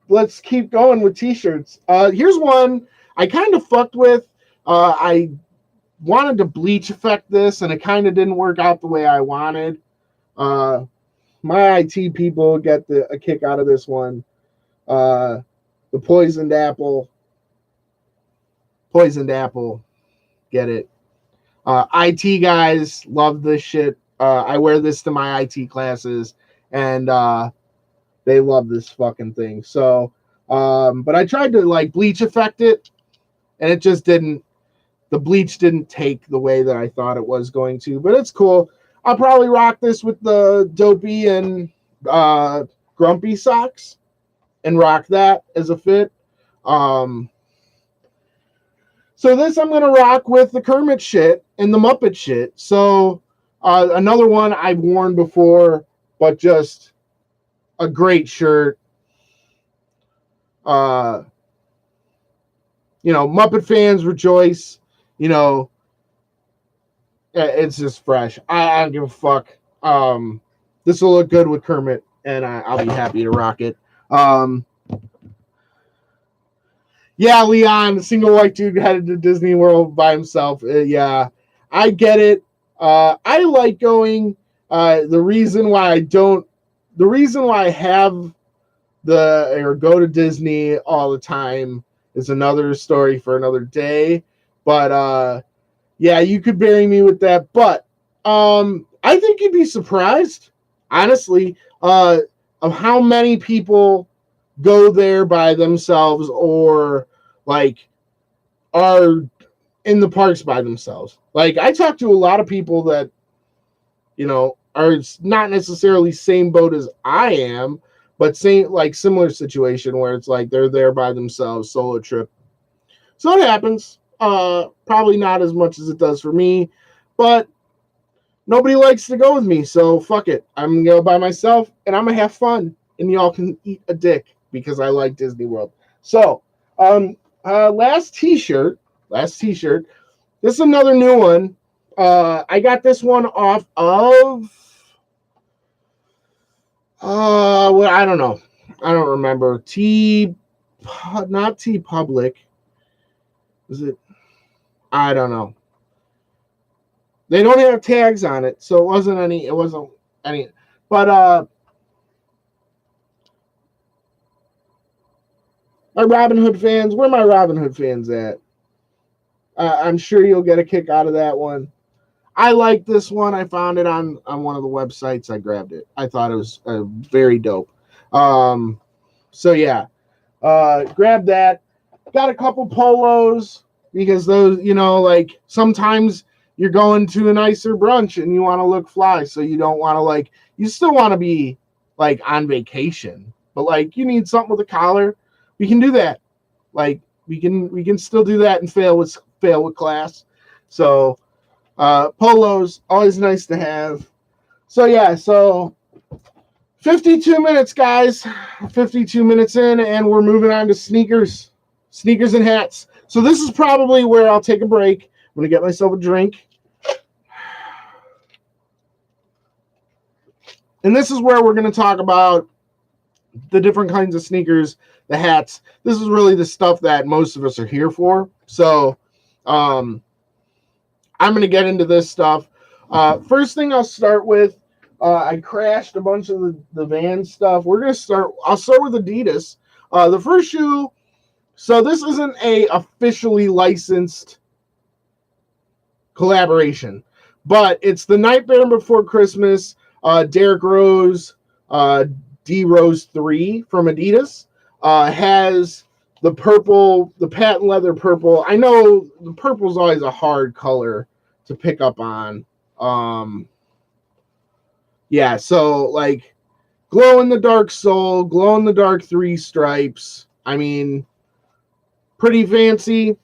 let's keep going with t-shirts. Here's one I kind of fucked with. I wanted to bleach effect this, and it kind of didn't work out the way I wanted. My IT people get a kick out of this one. The poisoned apple, get it. IT guys love this shit. I wear this to my IT classes, and they love this fucking thing. So, but I tried to like bleach effect it, and it just didn't. The bleach didn't take the way that I thought it was going to, but it's cool. I'll probably rock this with the Dopey and Grumpy socks and rock that as a fit. So this I'm going to rock with the Kermit shit and the Muppet shit. So another one I've worn before, but just a great shirt. Muppet fans rejoice. It's just fresh. I don't give a fuck. This will look good with Kermit, and I'll be happy to rock it. Yeah, Leon, the single white dude headed to Disney World by himself. Yeah, I get it. I like going. The reason why I have or go to Disney all the time is another story for another day. But yeah, you could bury me with that. But I think you'd be surprised, honestly, of how many people go there by themselves or like are in the parks by themselves. Like, I talk to a lot of people that are not necessarily same boat as I am, but similar situation where it's like they're there by themselves, solo trip. So it happens. Probably not as much as it does for me, but nobody likes to go with me, so fuck it. I'm gonna go by myself, and I'm gonna have fun, and y'all can eat a dick because I like Disney World. So, last T-shirt. This is another new one. I got this one off of. Well, I don't know. I don't remember. Not T Public. Is it? I don't know. They don't have tags on it, so it wasn't any. But my Robin Hood fans, where my Robin Hood fans at? I'm sure you'll get a kick out of that one. I like this one. I found it on one of the websites. I grabbed it. I thought it was very dope. So yeah, grab that. Got a couple polos because those, like sometimes you're going to a nicer brunch and you want to look fly, so you don't want to you still want to be like on vacation, but like you need something with a collar. We can do that. Like we can still do that and fail with class. So polos always nice to have. So yeah, 52 minutes, guys. 52 minutes in, and we're moving on to sneakers and hats. So this is probably where I'll take a break. I'm gonna get myself a drink. And this is where we're going to talk about the different kinds of sneakers, the hats. This is really the stuff that most of us are here for. So I'm going to get into this stuff. First thing I'll start with, I crashed a bunch of the Vans stuff. I'll start with Adidas. The first shoe, so this isn't a officially licensed collaboration, but it's the Nightmare Before Christmas, Derrick Rose, D Rose 3 from Adidas. Has the purple, the patent leather purple. I know the purple's always a hard color to pick up on. Yeah, so like glow in the dark sole, glow in the dark 3 stripes. I mean, pretty fancy.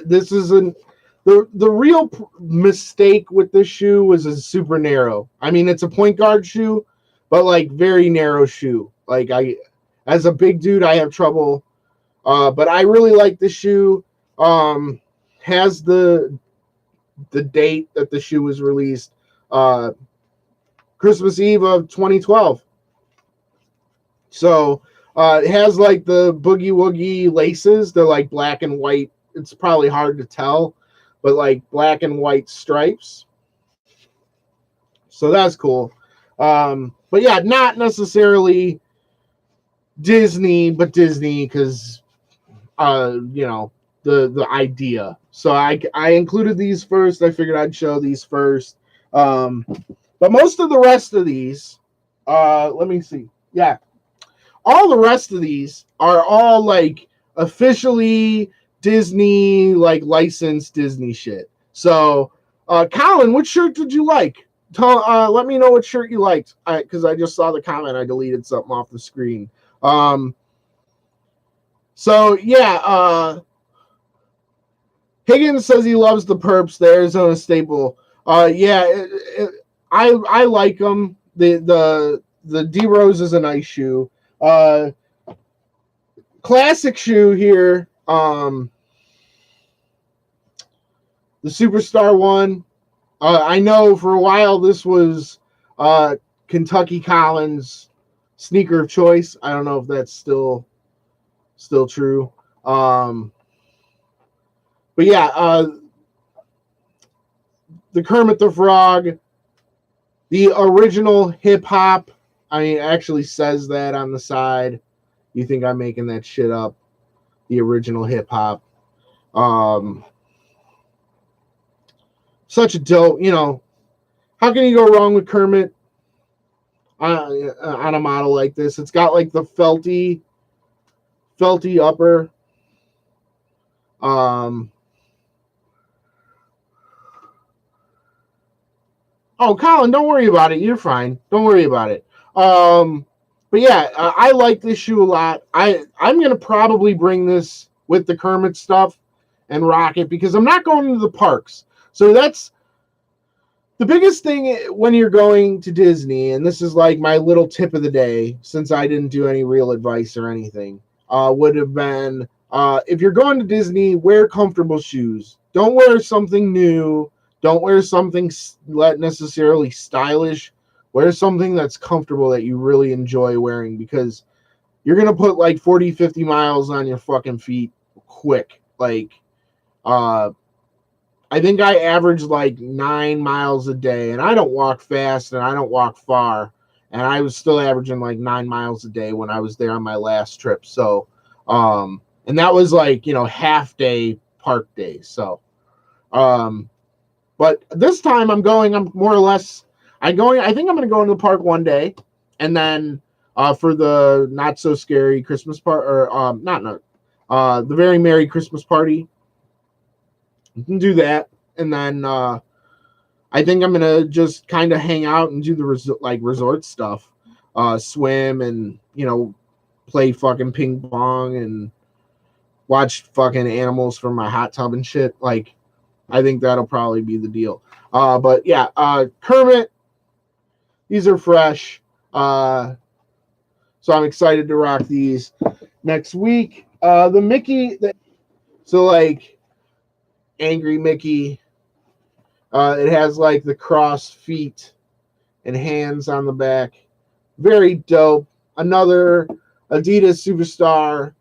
This isn't the real mistake with this shoe was it's super narrow. I mean, it's a point guard shoe, but like very narrow shoe. Like as a big dude, I have trouble. But I really like this shoe. Has the date that the shoe was released, Christmas Eve of 2012. So it has like the boogie woogie laces. They're like black and white. It's probably hard to tell, but like black and white stripes. So that's cool. But yeah, not necessarily Disney, but Disney because the idea. So I included these first. I figured I'd show these first. But most of the rest of these, let me see. Yeah. All the rest of these are all like officially Disney, like licensed Disney shit. So, Colin, what shirt did you like? Let me know what shirt you liked, because I just saw the comment. I deleted something off the screen. So yeah, Higgins says he loves the Perps, the Arizona staple. Yeah, I like them. The D Rose is a nice shoe. Classic shoe here. The Superstar one. I know for a while this was Kentucky Collins' sneaker of choice. I don't know if that's still true. But yeah, the Kermit the Frog, the original hip hop. I mean, it actually says that on the side. You think I'm making that shit up? The original hip hop. Such a dope, how can you go wrong with Kermit on a model like this? It's got like the felty upper. Oh, Colin, don't worry about it. You're fine. Don't worry about it. But yeah, I like this shoe a lot. I'm gonna probably bring this with the Kermit stuff and rock it because I'm not going to the parks. So that's The biggest thing when you're going to Disney, and this is like my little tip of the day, since I didn't do any real advice or anything, would have been if you're going to Disney, wear comfortable shoes. Don't wear something new. Don't wear something necessarily stylish. Wear something that's comfortable that you really enjoy wearing, because you're going to put like 40, 50 miles on your fucking feet quick. Like, I think I averaged like 9 miles a day, and I don't walk fast and I don't walk far. And I was still averaging like 9 miles a day when I was there on my last trip. So, and that was like, half day park days. So, but this time I'm more or less, I think I'm going to go into the park one day, and then, for the not so scary Christmas part, or, the very merry Christmas party. You can do that, and then I think I'm gonna just kind of hang out and do the resort stuff, swim and play fucking ping pong and watch fucking animals from my hot tub and shit. Like, I think that'll probably be the deal. But yeah, Kermit, these are fresh, so I'm excited to rock these next week. The Mickey, so like. Angry Mickey. It has like the cross feet and hands on the back. Very dope. Another Adidas Superstar,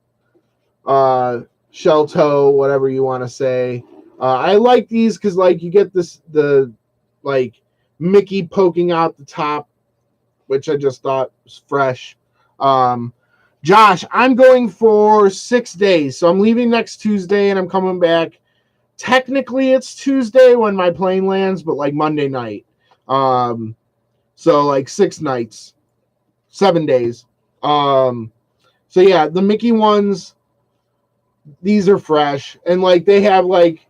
shell toe, whatever you want to say. I like these because like you get the like Mickey poking out the top, which I just thought was fresh. Josh, I'm going for 6 days, so I'm leaving next Tuesday and I'm coming back. Technically, it's Tuesday when my plane lands, but like Monday night. So like 6 nights, 7 days. So yeah, the Mickey ones, these are fresh, and like they have like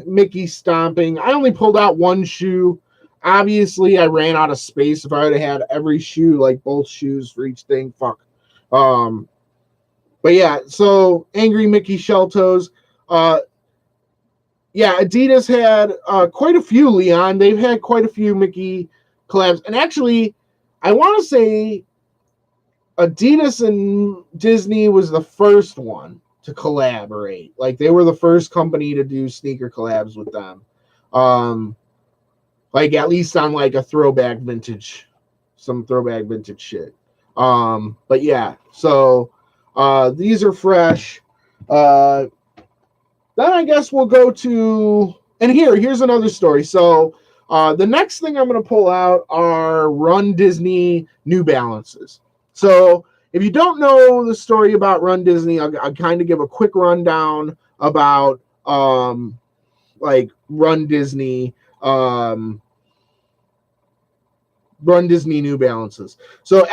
Mickey stomping. I only pulled out one shoe. Obviously, I ran out of space. If I would have had every shoe, like both shoes for each thing, fuck. But yeah, so Angry Mickey shell toes. Yeah, Adidas had quite a few, Leon. They've had quite a few Mickey collabs. And actually, I want to say Adidas and Disney was the first one to collaborate. Like, they were the first company to do sneaker collabs with them. Like, at least on, like, some throwback vintage shit. But yeah, so these are fresh. Then I guess we'll go to, and here's another story. So the next thing I'm going to pull out are Run Disney New Balances. So if you don't know the story about Run Disney, I'll kind of give a quick rundown about like Run Disney New Balances. So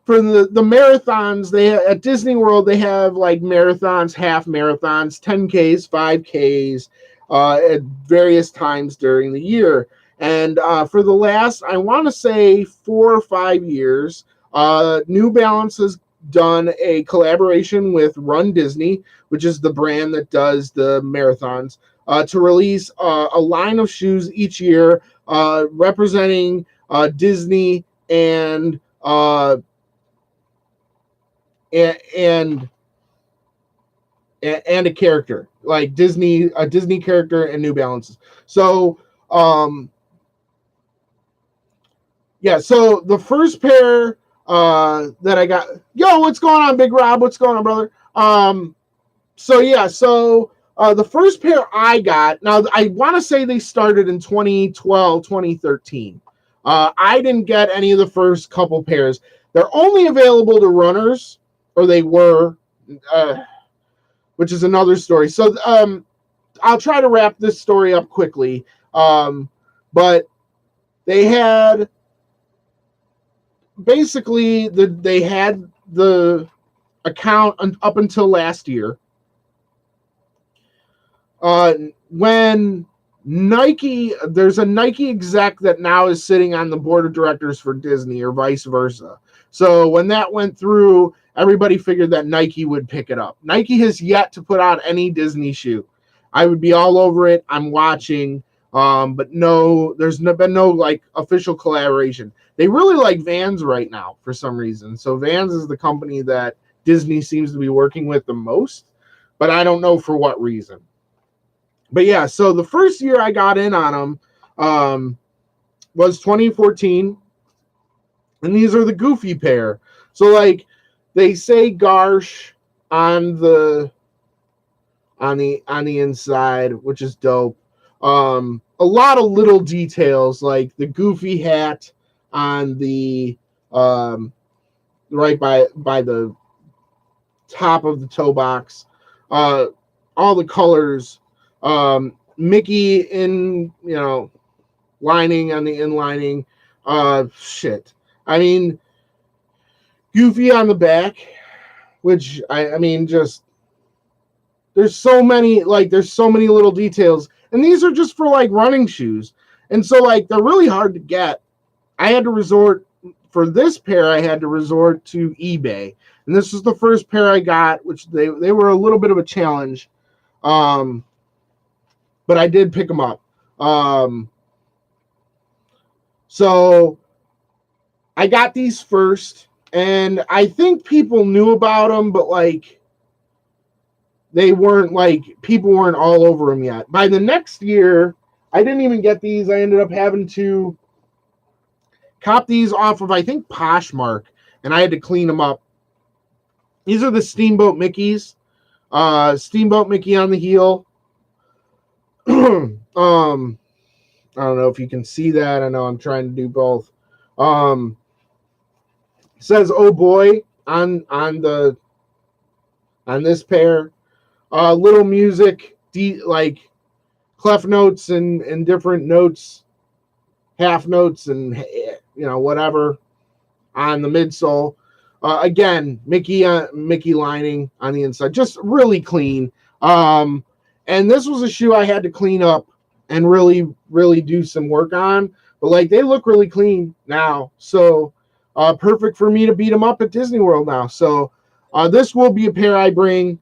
for the marathons, at Disney World, they have like marathons, half marathons, 10Ks, 5Ks, at various times during the year. And for the last, I want to say 4 or 5 years, New Balance has done a collaboration with Run Disney, which is the brand that does the marathons, to release a line of shoes each year representing Disney and a character, like a Disney character and New Balances. So yeah, so the first pair that I got, what's going on, Big Rob? What's going on, brother? So yeah, so the first pair I got, now I want to say they started in 2012, 2013. I didn't get any of the first couple pairs. They're only available to runners, or they were, which is another story. So I'll try to wrap this story up quickly. But they had basically they had the account up until last year. When Nike, there's a Nike exec that now is sitting on the board of directors for Disney, or vice versa. So when that went through, everybody figured that Nike would pick it up. Nike has yet to put out any Disney shoe. I would be all over it. I'm watching. But no, been no like official collaboration. They really like Vans right now for some reason. So Vans is the company that Disney seems to be working with the most, but I don't know for what reason. But yeah, so the first year I got in on them was 2014, and these are the Goofy pair. So like they say Garsh on the inside, which is dope. A lot of little details like the Goofy hat on the right by the top of the toe box. All the colors. Mickey in lining on the inlining. Shit. I mean, Goofy on the back, which I mean just there's so many little details, and these are just for like running shoes, and so like they're really hard to get. I had to resort for this pair. I had to resort to eBay, and this was the first pair I got, which they were a little bit of a challenge, but I did pick them up. So I got these first, and I think people knew about them, but like they weren't like people weren't all over them yet. By the next year, I didn't even get these. I ended up having to cop these off of I think Poshmark, and I had to clean them up. These are the Steamboat Mickeys. Steamboat Mickey on the heel. I don't know if you can see that. I know I'm trying to do both. Says "Oh boy" on this pair. Little music, like clef notes and different notes, half notes, and whatever on the midsole. Again, Mickey lining on the inside, just really clean. And this was a shoe I had to clean up and really do some work on. But like they look really clean now, so perfect for me to beat them up at Disney World now. So this will be a pair I bring.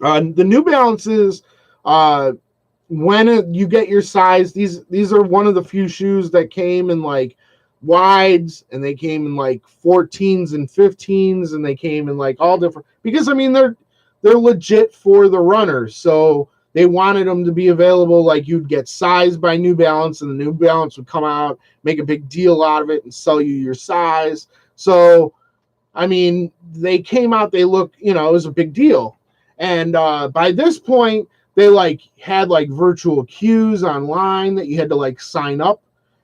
The New Balances, when you get your size, these are one of the few shoes that came in like wides, and they came in like 14s and 15s, and they came in like all different, because I mean they're legit for the runners, so they wanted them to be available. Like you'd get sized by New Balance, and the New Balance would come out, make a big deal out of it, and sell you your size. So I mean, they came out, they look, it was a big deal. And by this point, they like had like virtual queues online that you had to like sign up,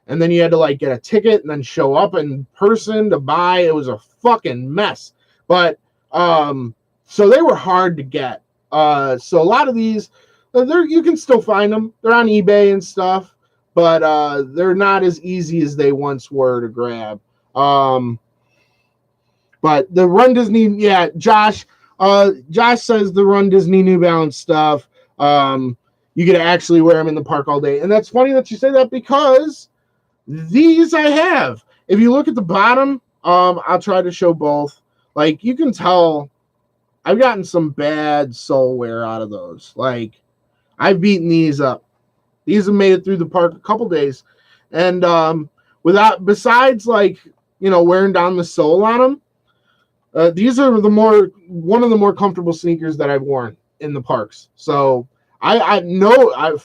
and then you had to like get a ticket and then show up in person to buy. It was a fucking mess. But so they were hard to get. So a lot of these, you can still find them. They're on eBay and stuff, but they're not as easy as they once were to grab. But the Run Disney, yeah, Josh says the Run Disney New Balance stuff, you get to actually wear them in the park all day. And that's funny that you say that, because these I have. If you look at the bottom, I'll try to show both. Like you can tell I've gotten some bad sole wear out of those. Like I've beaten these up. These have made it through the park a couple days. And besides like, wearing down the sole on them, these are one of the more comfortable sneakers that I've worn in the parks. So I know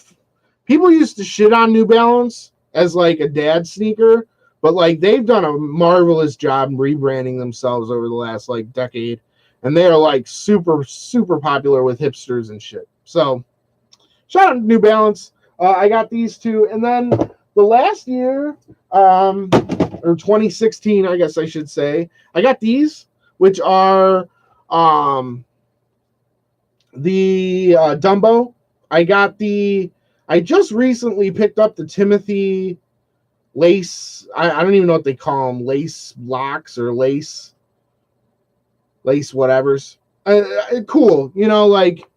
people used to shit on New Balance as like a dad sneaker, but like they've done a marvelous job rebranding themselves over the last like decade, and they are like super super popular with hipsters and shit. So shout out to New Balance. I got these two, and then the last year, or 2016, I guess I should say, I got these, which are the Dumbo. I just recently picked up the Timothy lace. I don't even know what they call them, lace locks or lace whatevers. Cool, like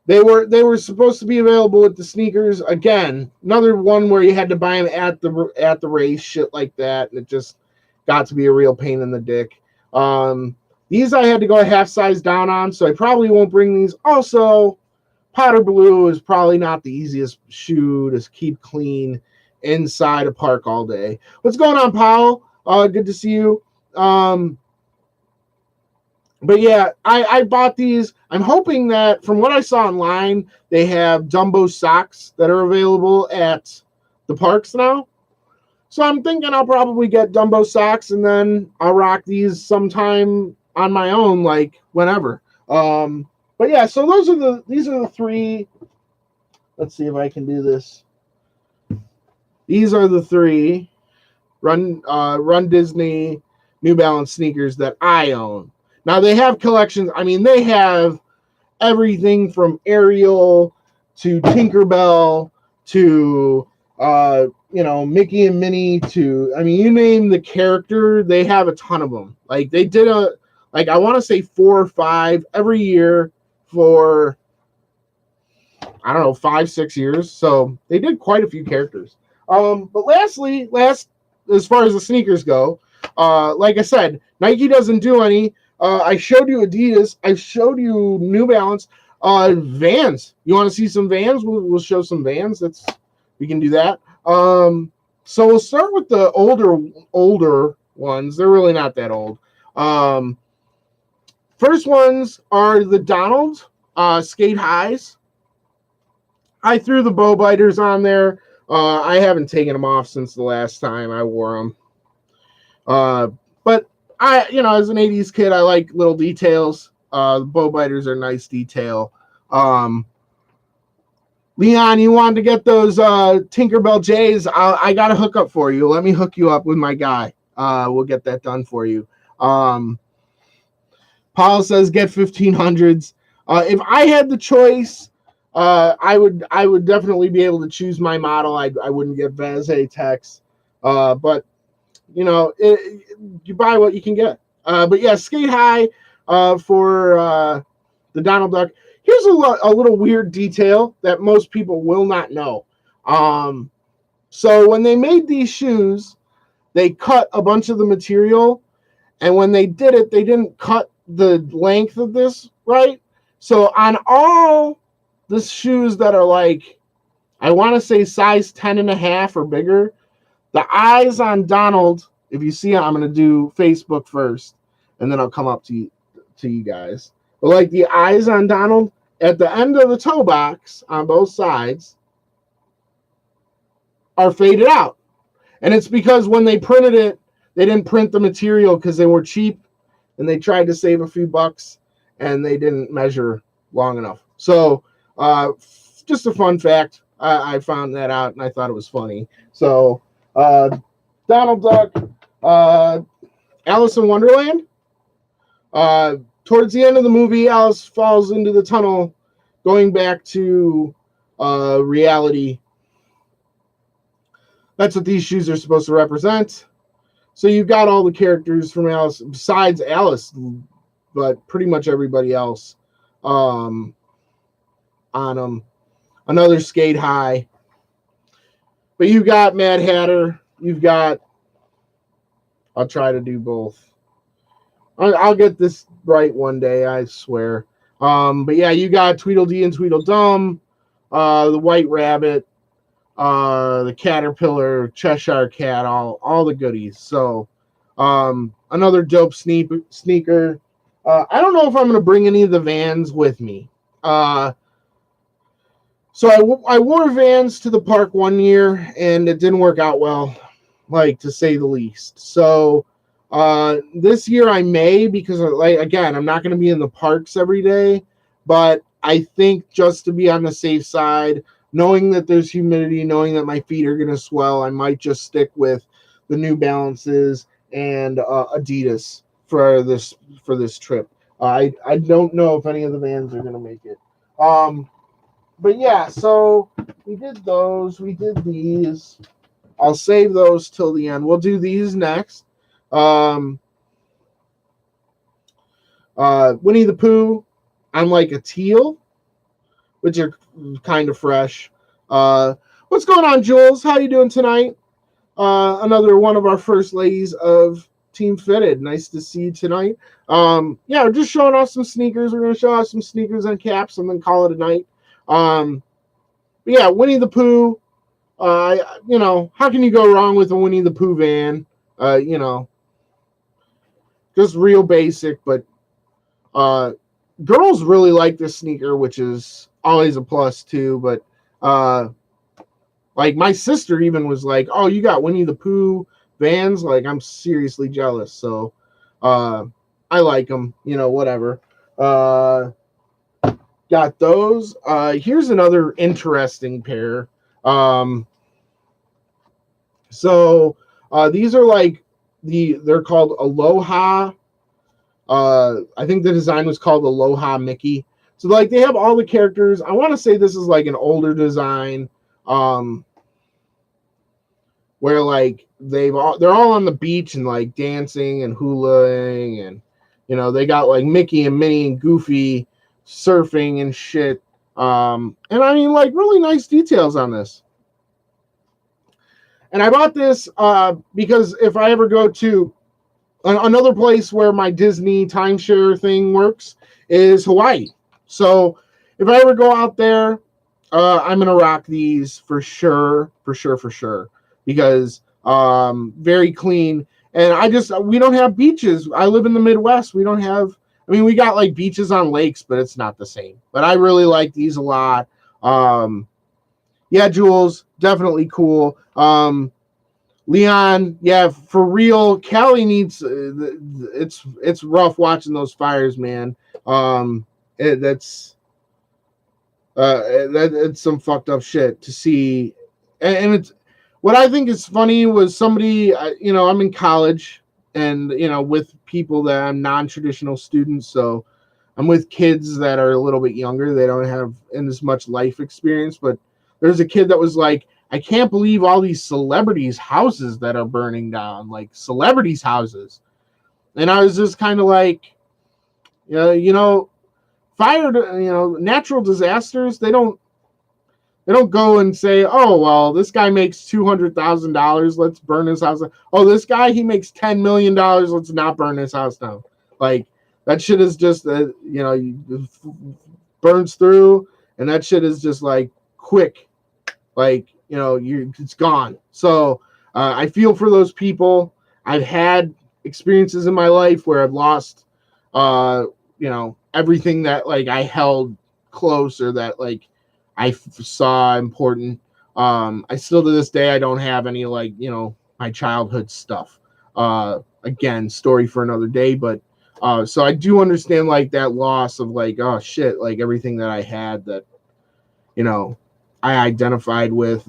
they were supposed to be available with the sneakers. Again, another one where you had to buy them at the race, shit like that, and it just got to be a real pain in the dick. These I had to go a half size down on, so I probably won't bring these. Also, powder blue is probably not the easiest shoe to keep clean inside a park all day. What's going on, Powell? Good to see you. But yeah, I bought these. I'm hoping that from what I saw online, they have Dumbo socks that are available at the parks now. So I'm thinking I'll probably get Dumbo socks and then I'll rock these sometime on my own, like whenever. But yeah, so these are the three. Let's see if I can do this. These are the three Run Disney New Balance sneakers that I own. Now they have collections. I mean, they have everything from Ariel to Tinkerbell to Mickey and Minnie to, I mean, you name the character, they have a ton of them. Like they did I want to say 4 or 5 every year for, I don't know, 5-6 years. So they did quite a few characters. But last, as far as the sneakers go, like I said, Nike doesn't do any. I showed you Adidas. I showed you New Balance. Vans. You want to see some Vans? We'll show some Vans. We can do that. So we'll start with the older ones. They're really not that old. First ones are the Donald Skate Highs. I threw the Bow Biters on there. I haven't taken them off since the last time I wore them. But as an 80s kid, I like little details. The Bow Biters are nice detail. Leon, you wanted to get those Tinkerbell J's. I got a hookup for you. Let me hook you up with my guy. We'll get that done for you. Paul says get 1500s. If I had the choice, I would definitely be able to choose my model. I wouldn't get Vaz Tex. But you buy what you can get. But yeah, Skate High for the Donald Duck. Here's a little weird detail that most people will not know. So when they made these shoes, they cut a bunch of the material, and when they did it, they didn't cut the length of this right. So on all the shoes that are like, I want to say size 10.5 or bigger, the eyes on Donald, if you see, I'm going to do Facebook first, and then I'll come up to you guys. But like the eyes on Donald, at the end of the toe box on both sides are faded out. And it's because when they printed it, they didn't print the material because they were cheap and they tried to save a few bucks and they didn't measure long enough. So just a fun fact. I found that out and I thought it was funny. So Donald Duck, Alice in Wonderland. Towards the end of the movie, Alice falls into the tunnel, going back to reality. That's what these shoes are supposed to represent. So you've got all the characters from Alice, besides Alice, but pretty much everybody else on them. Another Skate High. But you've got Mad Hatter. I'll try to do both. I'll get this right one day, I swear. But yeah, you got Tweedledee and Tweedledum, the White Rabbit, the Caterpillar, Cheshire Cat, all the goodies. So another dope sneaker. I don't know if I'm going to bring any of the Vans with me. So I wore Vans to the park one year, and it didn't work out well, like to say the least. So this year I may, because again, I'm not going to be in the parks every day, but I think just to be on the safe side, knowing that there's humidity, knowing that my feet are going to swell, I might just stick with the New Balances and Adidas for this trip. I don't know if any of the Vans are going to make it. But yeah, so we did those. We did these. I'll save those till the end. We'll do these next. Winnie the Pooh, I'm like a teal, which are kind of fresh. What's going on, Jules? How you doing tonight? Another one of our first ladies of Team Fitted. Nice to see you tonight. Yeah, we're just showing off some sneakers. We're going to show off some sneakers and caps and then call it a night. But yeah, Winnie the Pooh. How can you go wrong with a Winnie the Pooh van? Just real basic, but girls really like this sneaker, which is always a plus too. But like my sister even was like, "Oh, you got Winnie the Pooh Vans?" Like, I'm seriously jealous. So I like them, whatever. Got those. Here's another interesting pair. So these are like they're called Aloha. I think the design was called Aloha Mickey. So like they have all the characters. I want to say this is like an older design. Where like they're all on the beach and like dancing and hulaing, and they got like Mickey and Minnie and Goofy surfing and shit. And I mean, like, really nice details on this. And I bought this because if I ever go to another place where my Disney timeshare thing works is Hawaii. So if I ever go out there, I'm gonna rock these for sure, because very clean. And we don't have beaches. I live in the Midwest. We don't have. I mean, we got like beaches on lakes, but it's not the same. But I really like these a lot. Yeah, Jules, definitely cool. Leon, yeah, for real. Callie needs. It's rough watching those fires, man. It's some fucked up shit to see, and it's what I think is funny was somebody. I'm in college, and with people that I'm non-traditional students, so I'm with kids that are a little bit younger. They don't have as much life experience, but there's a kid that was like, I can't believe all these celebrities' houses that are burning down, like celebrities' houses. And I was just kind of like, fire, natural disasters, they don't go and say, oh, well, this guy makes $200,000, let's burn his house. Oh, this guy, he makes $10 million, let's not burn his house down. Like, that shit is just, burns through, and that shit is just like quick. Like, it's gone. So I feel for those people. I've had experiences in my life where I've lost, everything that like I held close or that like I saw important. I still to this day I don't have any like my childhood stuff. Again, story for another day. But so I do understand like that loss of like, oh shit, like everything that I had that I identified with,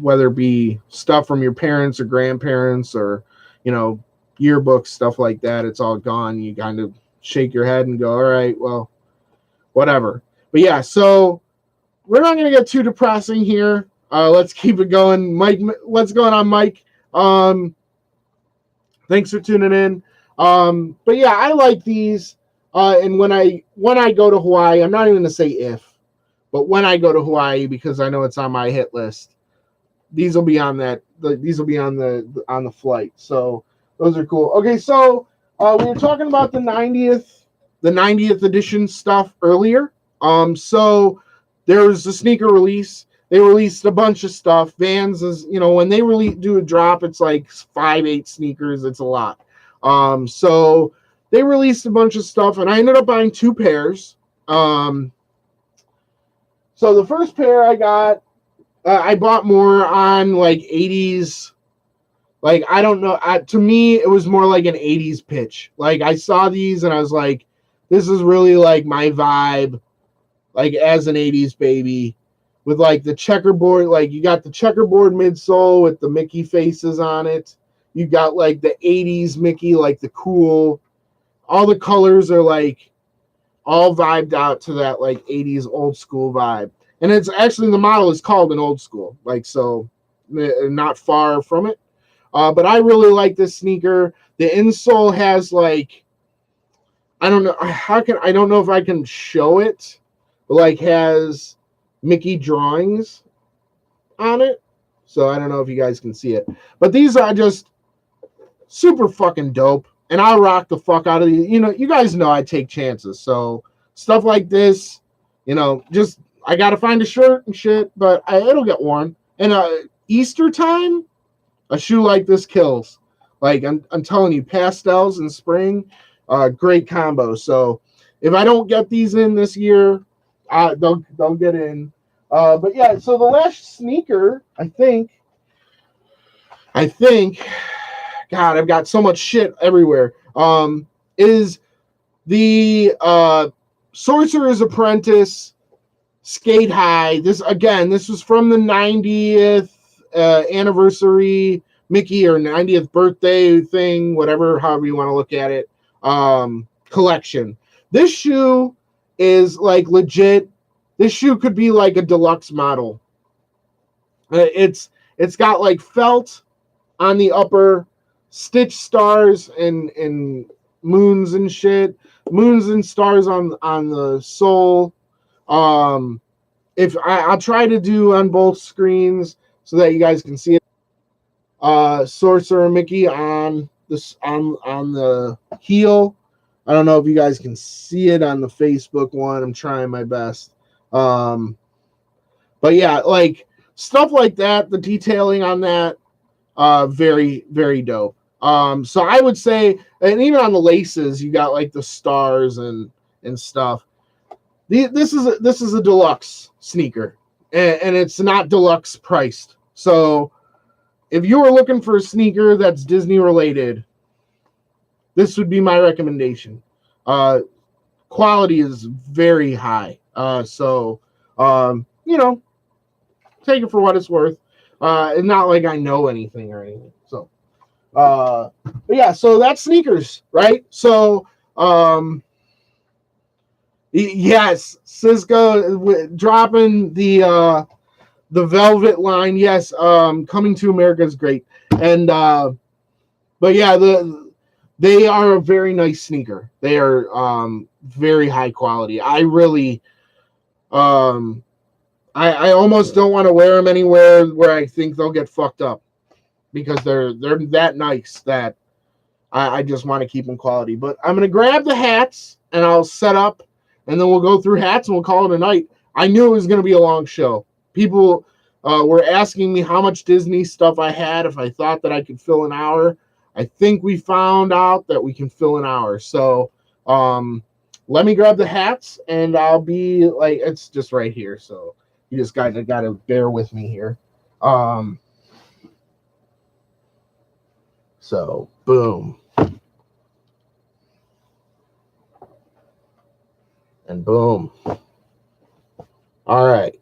whether it be stuff from your parents or grandparents or yearbooks, stuff like that. It's all gone. You kind of shake your head and go, all right, well, whatever. But yeah, so we're not going to get too depressing here. Let's keep it going. Mike, what's going on, Mike? Thanks for tuning in. But yeah, I like these. And when I go to Hawaii, I'm not even going to say if, but when I go to Hawaii, because I know it's on my hit list, these will be on that. These will be on the flight. So those are cool. Okay, so we were talking about the 90th edition stuff earlier. So there was a sneaker release. They released a bunch of stuff. Vans is, when they do a drop, it's like 5-8 sneakers. It's a lot. So they released a bunch of stuff, and I ended up buying 2 pairs. So the first pair I got, I bought more on like 80s. Like, I don't know. To me, it was more like an 80s pitch. Like, I saw these and I was like, this is really like my vibe, like as an 80s baby, with like the checkerboard. Like, you got the checkerboard midsole with the Mickey faces on it. You got like the 80s Mickey, like the cool. All the colors are like all vibed out to that like 80s old school vibe. And it's actually, the model is called an old school, like, so not far from it. But I really like this sneaker. The insole has like, I don't know I don't know if I can show it, but like has Mickey drawings on it. So I don't know if you guys can see it, but these are just super fucking dope. And I'll rock the fuck out of these. You know, you guys know I take chances. So stuff like this, just I gotta find a shirt and shit, but it'll get worn. And Easter time, a shoe like this kills. Like I'm telling you, pastels in spring, great combo. So if I don't get these in this year, they'll get in. But yeah, so the last sneaker, I think, God, I've got so much shit everywhere. Is the Sorcerer's Apprentice Skate High. This was from the 90th anniversary Mickey or 90th birthday thing, however you want to look at it, collection. This shoe is like legit. This shoe could be like a deluxe model. It's got like felt on the upper, stitch stars and moons and shit, moons and stars on the sole. If I'll try to do on both screens so that you guys can see it. Sorcerer Mickey on this on the heel. I don't know if you guys can see it on the Facebook one. I'm trying my best. But yeah, like stuff like that, the detailing on that, very, very dope. So I would say, and even on the laces, you got like the stars and stuff. This is a deluxe sneaker, and it's not deluxe priced. So if you were looking for a sneaker that's Disney related, this would be my recommendation. Quality is very high. So take it for what it's worth. It's not like I know anything or anything. So, but yeah, so that's sneakers, right? So, yes, Cisco dropping the Velvet line. Yes, Coming to America is great, and but yeah, they are a very nice sneaker. They are very high quality. I really I almost don't want to wear them anywhere where I think they'll get fucked up, because they're that nice that I just want to keep them quality. But I'm gonna grab the hats and I'll set up, and then we'll go through hats and we'll call it a night. I knew it was gonna be a long show. People were asking me how much Disney stuff I had, if I thought that I could fill an hour. I think we found out that we can fill an hour. So let me grab the hats, and I'll be like, it's just right here. So you just gotta bear with me here. So boom. And boom. All right.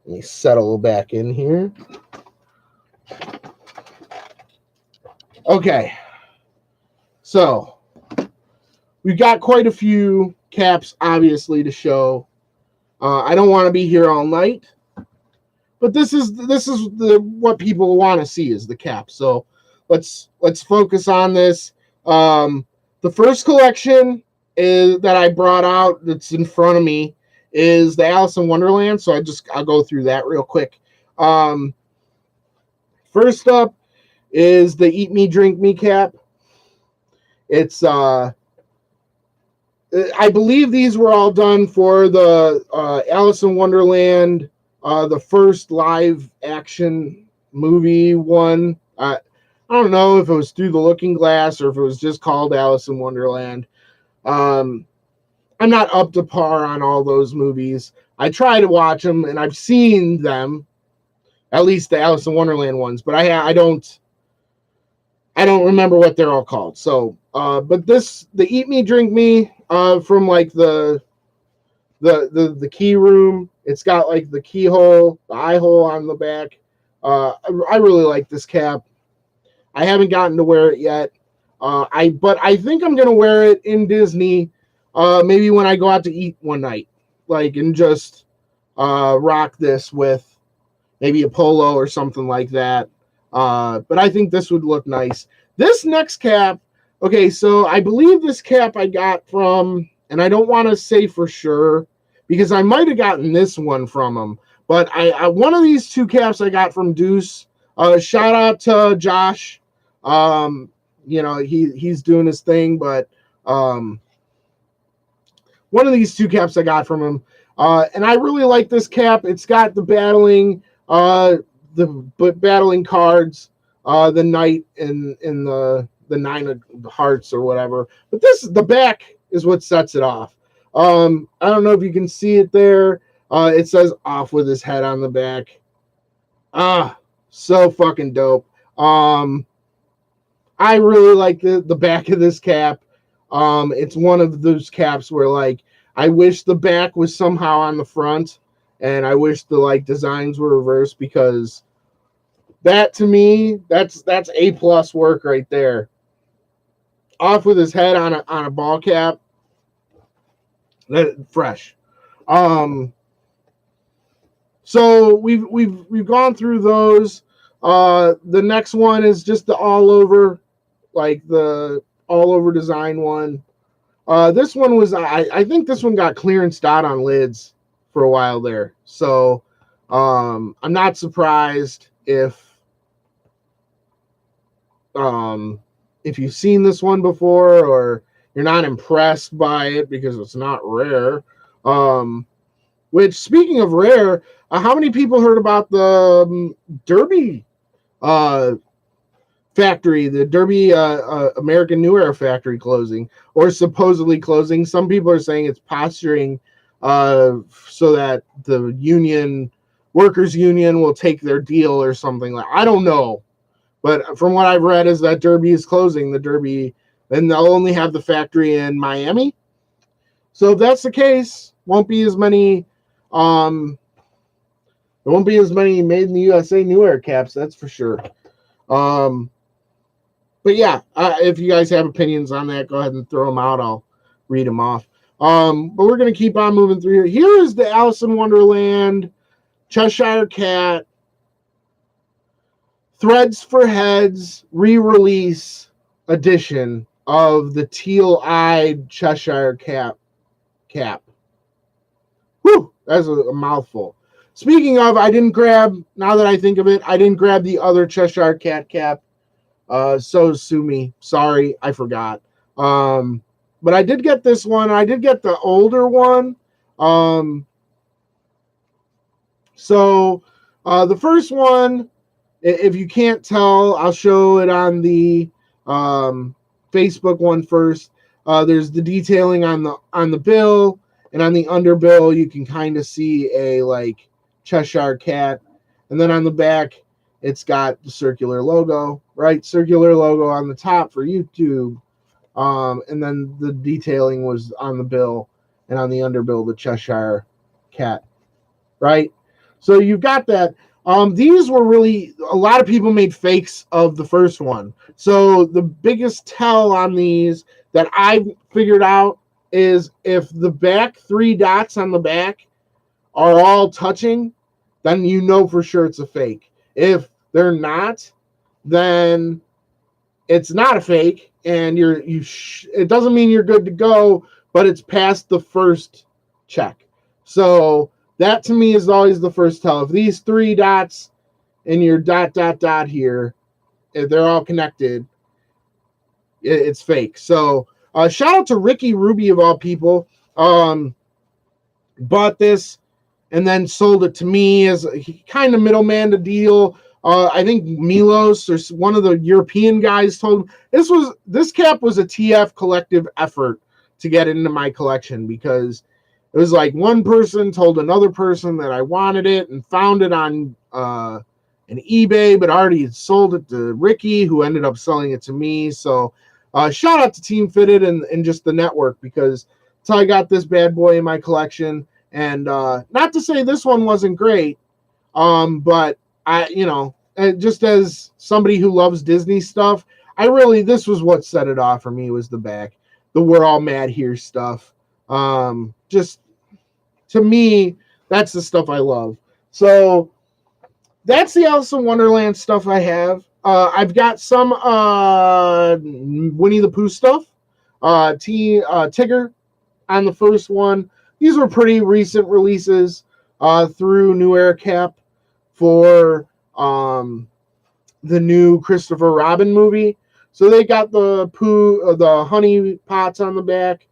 Let me settle back in here. Okay. So we've got quite a few caps, obviously, to show. I don't want to be here all night, but this is what people want to see is the cap. So let's focus on this. The first collection that I brought out that's in front of me is the Alice in Wonderland. So I'll go through that real quick. First up is the Eat Me, Drink Me cap. It's I believe these were all done for the Alice in Wonderland, the first live action movie one. I don't know if it was Through the Looking Glass or if it was just called Alice in Wonderland. I'm not up to par on all those movies. I try to watch them, and I've seen them, at least the Alice in Wonderland ones, but I don't remember what they're all called. So, but the Eat Me, Drink Me, from like the key room, it's got like the keyhole, the eye hole on the back. I really like this cap. I haven't gotten to wear it yet. But I think I'm gonna wear it in Disney, maybe when I go out to eat one night, like, and just rock this with maybe a polo or something like that. But I think this would look nice. This next cap, okay, so I believe this cap I got from, and I don't want to say for sure because I might have gotten this one from him, but I one of these two caps I got from Deuce. Shout out to Josh. He's doing his thing, but one of these two caps I got from him. And I really like this cap. It's got the battling cards, the knight and the nine of hearts or whatever. But the back is what sets it off. I don't know if you can see it there. It says off with his head on the back. So fucking dope. I really like the back of this cap. It's one of those caps where like I wish the back was somehow on the front, and I wish the like designs were reversed, because that to me that's A+ work right there. Off with his head on a ball cap. Fresh. So we've gone through those. The next one is just the all over design one. This one was I think this one got clearance out on lids for a while there. So I'm not surprised if you've seen this one before or you're not impressed by it because it's not rare. Which, speaking of rare, how many people heard about the Derby factory, the Derby American New Era factory closing, or supposedly closing? Some people are saying it's posturing so that the workers union will take their deal or something. Like, I don't know. But from what I've read is that Derby is closing. The Derby, and they'll only have the factory in Miami. So if that's the case, won't be as many made in the USA New Era caps, that's for sure. But yeah, if you guys have opinions on that, go ahead and throw them out. I'll read them off. But we're going to keep on moving through here. Here is the Alice in Wonderland Cheshire Cat Threads for Heads re-release edition of the teal-eyed Cheshire cap. Whew, that's a mouthful. Speaking of, now that I think of it, I didn't grab the other Cheshire Cat cap. So sue me. Sorry, I forgot. But I did get this one. I did get the older one. So the first one, if you can't tell, I'll show it on the Facebook one first. There's the detailing on the bill, and on the underbill you can kind of see a like Cheshire Cat, and then on the back it's got the circular logo, right? Circular logo on the top for YouTube, and then the detailing was on the bill, and on the underbill the Cheshire Cat, right? So you've got that. These were really, a lot of people made fakes of the first one. So the biggest tell on these that I figured out is if the back 3 dots on the back are all touching, then you know for sure it's a fake. If they're not, then it's not a fake, and it doesn't mean you're good to go, but it's past the first check. So that to me is always the first tell. If these 3 dots and your ... here, if they're all connected, it's fake. So shout out to Ricky Ruby of all people. Bought this and then sold it to me as a kind of middleman to deal. I think Milos or one of the European guys told him this cap was a TF collective effort to get into my collection, because it was like one person told another person that I wanted it and found it on an eBay, but already had sold it to Ricky, who ended up selling it to me. So shout out to Team Fitted and just the network, because that's how I got this bad boy in my collection. And not to say this one wasn't great, but just as somebody who loves Disney stuff, this was what set it off for me, was the back, the "We're All Mad Here" stuff. Just to me, that's the stuff I love. So that's the Alice in Wonderland stuff I have. I've got some Winnie the Pooh stuff. Tigger on the first one. These were pretty recent releases through New Era Cap for the new Christopher Robin movie. So they got the the honey pots on the back,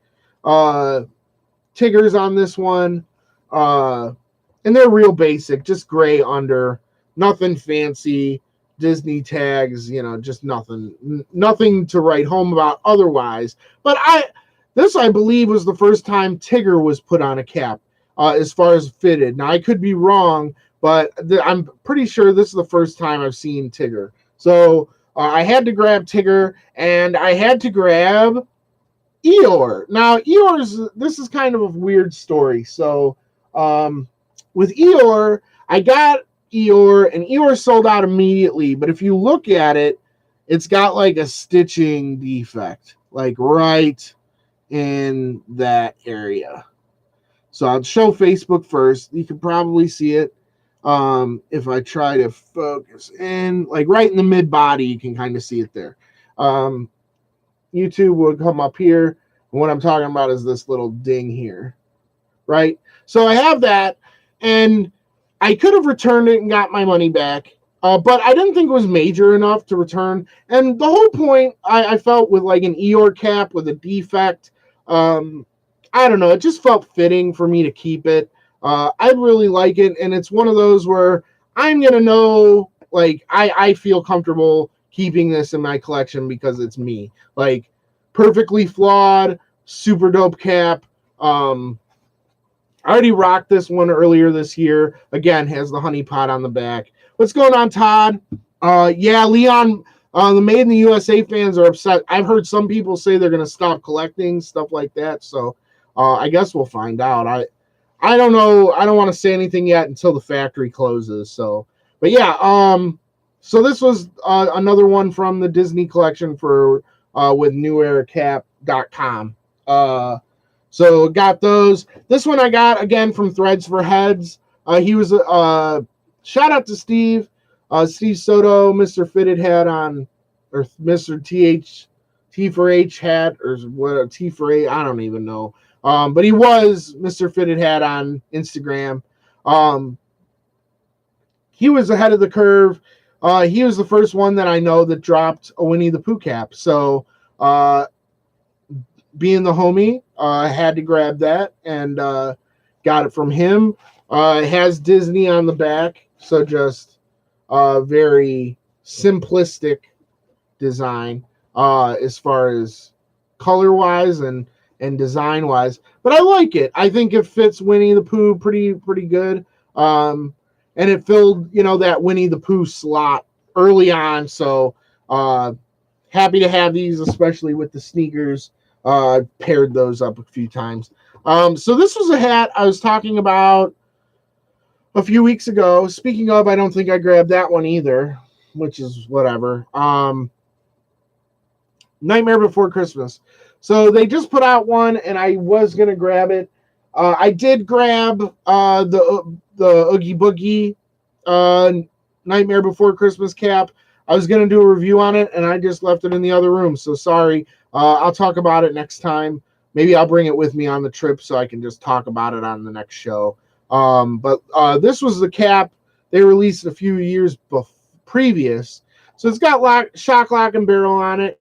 Tigger's on this one, and they're real basic, just gray under, nothing fancy. Disney tags, just nothing to write home about otherwise. But I believe was the first time Tigger was put on a cap, as far as fitted. Now I could be wrong, but I'm pretty sure this is the first time I've seen Tigger. So I had to grab Tigger, and I had to grab Eeyore. Now this is kind of a weird story. So with Eeyore, I got Eeyore, and Eeyore sold out immediately. But if you look at it, it's got like a stitching defect, like right in that area. So I'll show Facebook first. You can probably see it. If I try to focus in, like right in the mid body, you can kind of see it there. YouTube will come up here. And what I'm talking about is this little ding here, right? So I have that, and I could have returned it and got my money back, but I didn't think it was major enough to return. And the whole point, I felt, with like an Eeyore cap with a defect, I don't know, it just felt fitting for me to keep it. I really like it, and it's one of those where I'm going to know, like, I feel comfortable keeping this in my collection because it's me. Like, perfectly flawed, super dope cap. I already rocked this one earlier this year. Again, has the honey pot on the back. What's going on, Todd? Yeah, Leon, the Made in the USA fans are upset. I've heard some people say they're going to stop collecting, stuff like that. So I guess we'll find out. I don't know. I don't want to say anything yet until the factory closes. So, but yeah, so this was another one from the Disney collection for with neweracap.com. So got those. This one I got again from Threads for Heads. He was shout out to Steve Soto, Mr. Fitted hat on, or Mr. T for H hat, or what, T for A, I don't even know. But he was Mr. Fitted hat on Instagram. He was ahead of the curve. He was the first one that I know that dropped a Winnie the Pooh cap. So being the homie, I had to grab that and got it from him. It has Disney on the back, so just very simplistic design as far as color wise and design wise, but I like it. I think it fits Winnie the Pooh pretty good, and it filled that Winnie the Pooh slot early on. So happy to have these, especially with the sneakers. Paired those up a few times. So this was a hat I was talking about a few weeks ago. Speaking of, I don't think I grabbed that one either, which is whatever. Nightmare Before Christmas. So they just put out one, and I was gonna grab it. I did grab the Oogie Boogie Nightmare Before Christmas cap. I was gonna do a review on it, and I just left it in the other room. So sorry. I'll talk about it next time. Maybe I'll bring it with me on the trip so I can just talk about it on the next show. But this was the cap they released a few years previous. So it's got shock, lock, and barrel on it.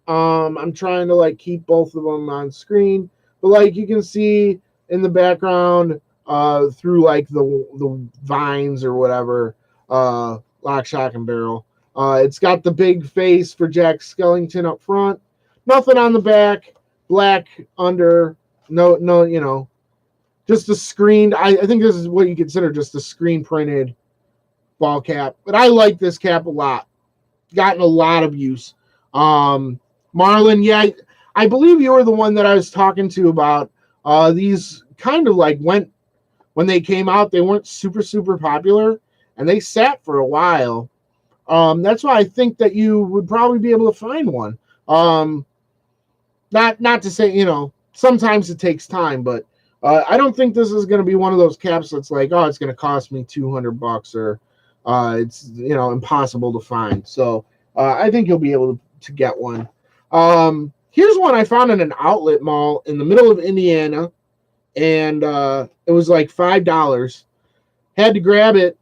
I'm trying to like keep both of them on screen, but like you can see in the background through like the vines or whatever, lock, shock, and barrel. It's got the big face for Jack Skellington up front. Nothing on the back, black under, no, just a screened. I think this is what you consider just a screen printed ball cap. But I like this cap a lot. Gotten a lot of use. Marlon, yeah, I believe you were the one that I was talking to about these kind of like when they came out, they weren't super popular and they sat for a while. That's why I think that you would probably be able to find one. Not to say, sometimes it takes time, but I don't think this is going to be one of those caps that's like, oh, it's going to cost me $200 or it's, impossible to find. So I think you'll be able to get one. Here's one I found in an outlet mall in the middle of Indiana, and it was like $5. Had to grab it.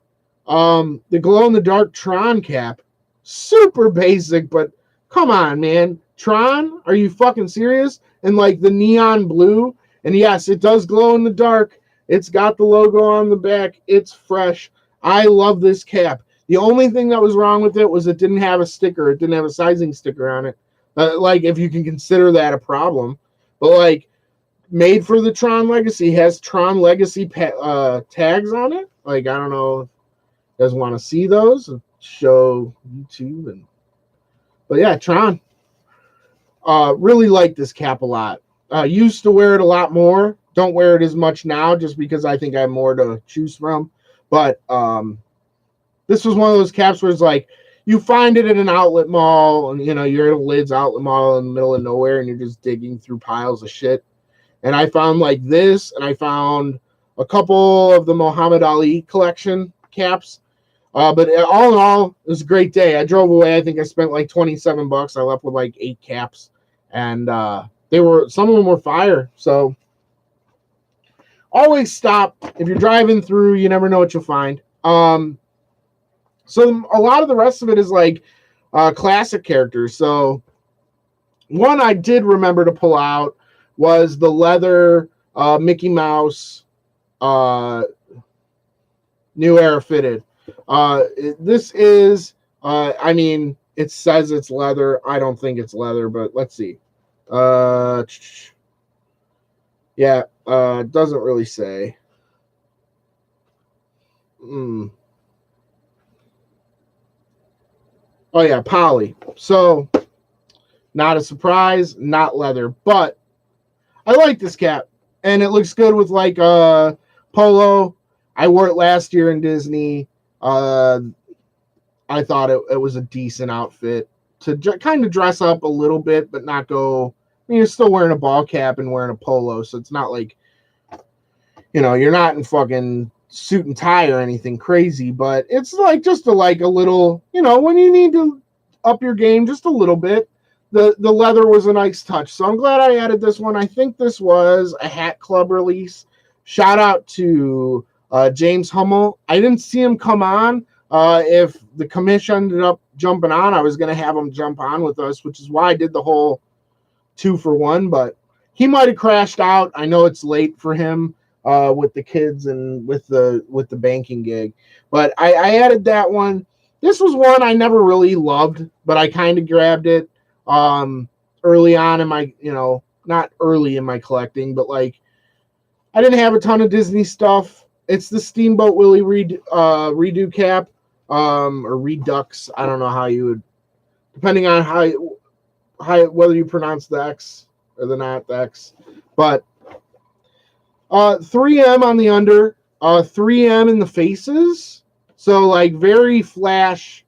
The glow-in-the-dark Tron cap. super basic, but come on, man. Tron, are you fucking serious? And like the neon blue, and yes, it does glow in the dark. It's got the logo on the back. It's fresh. I love this cap. The only thing that was wrong with it was it didn't have a sticker. It didn't have a sizing sticker on it. Like, if you can consider that a problem. But like, made for the Tron Legacy, has Tron Legacy tags on it. Like, I don't know if you guys want to see those and show YouTube. But yeah, Tron. Really like this cap a lot. Used to wear it a lot more. Don't wear it as much now just because I think I have more to choose from. But this was one of those caps where it's like, you find it in an outlet mall, and you're at a Lids outlet mall in the middle of nowhere, and you're just digging through piles of shit. And I found like this, and I found a couple of the Muhammad Ali collection caps. But all in all, it was a great day. I drove away. I think I spent like $27. I left with like 8 caps, and some of them were fire. So always stop if you're driving through. You never know what you'll find. So a lot of the rest of it is like classic characters. So one I did remember to pull out was the leather Mickey Mouse New Era fitted. This is, I mean, it says it's leather. I don't think it's leather, but let's see. Yeah, it doesn't really say. Oh yeah, poly. So not a surprise, not leather, but I like this cap, and it looks good with like polo. I wore it last year in Disney. I thought it was a decent outfit to kind of dress up a little bit, but not go. I mean, you're still wearing a ball cap and wearing a polo, so it's not like, you're not in fucking suit and tie or anything crazy, but it's like just a little, when you need to up your game just a little bit. The leather was a nice touch, so I'm glad I added this one. I think this was a Hat Club release. Shout out to James Hummel. I didn't see him come on. If the commission ended up jumping on, I was going to have him jump on with us, which is why I did the whole 2-for-1, but he might have crashed out. I know it's late for him with the kids and with the banking gig, but I added that one. This was one I never really loved, but I kind of grabbed it early on in my, not early in my collecting, but like I didn't have a ton of Disney stuff. It's the Steamboat Willie redo cap, or Redux. I don't know how you would, depending on how whether you pronounce the X or the not the X, but 3M on the under, 3M in the faces, so like very flash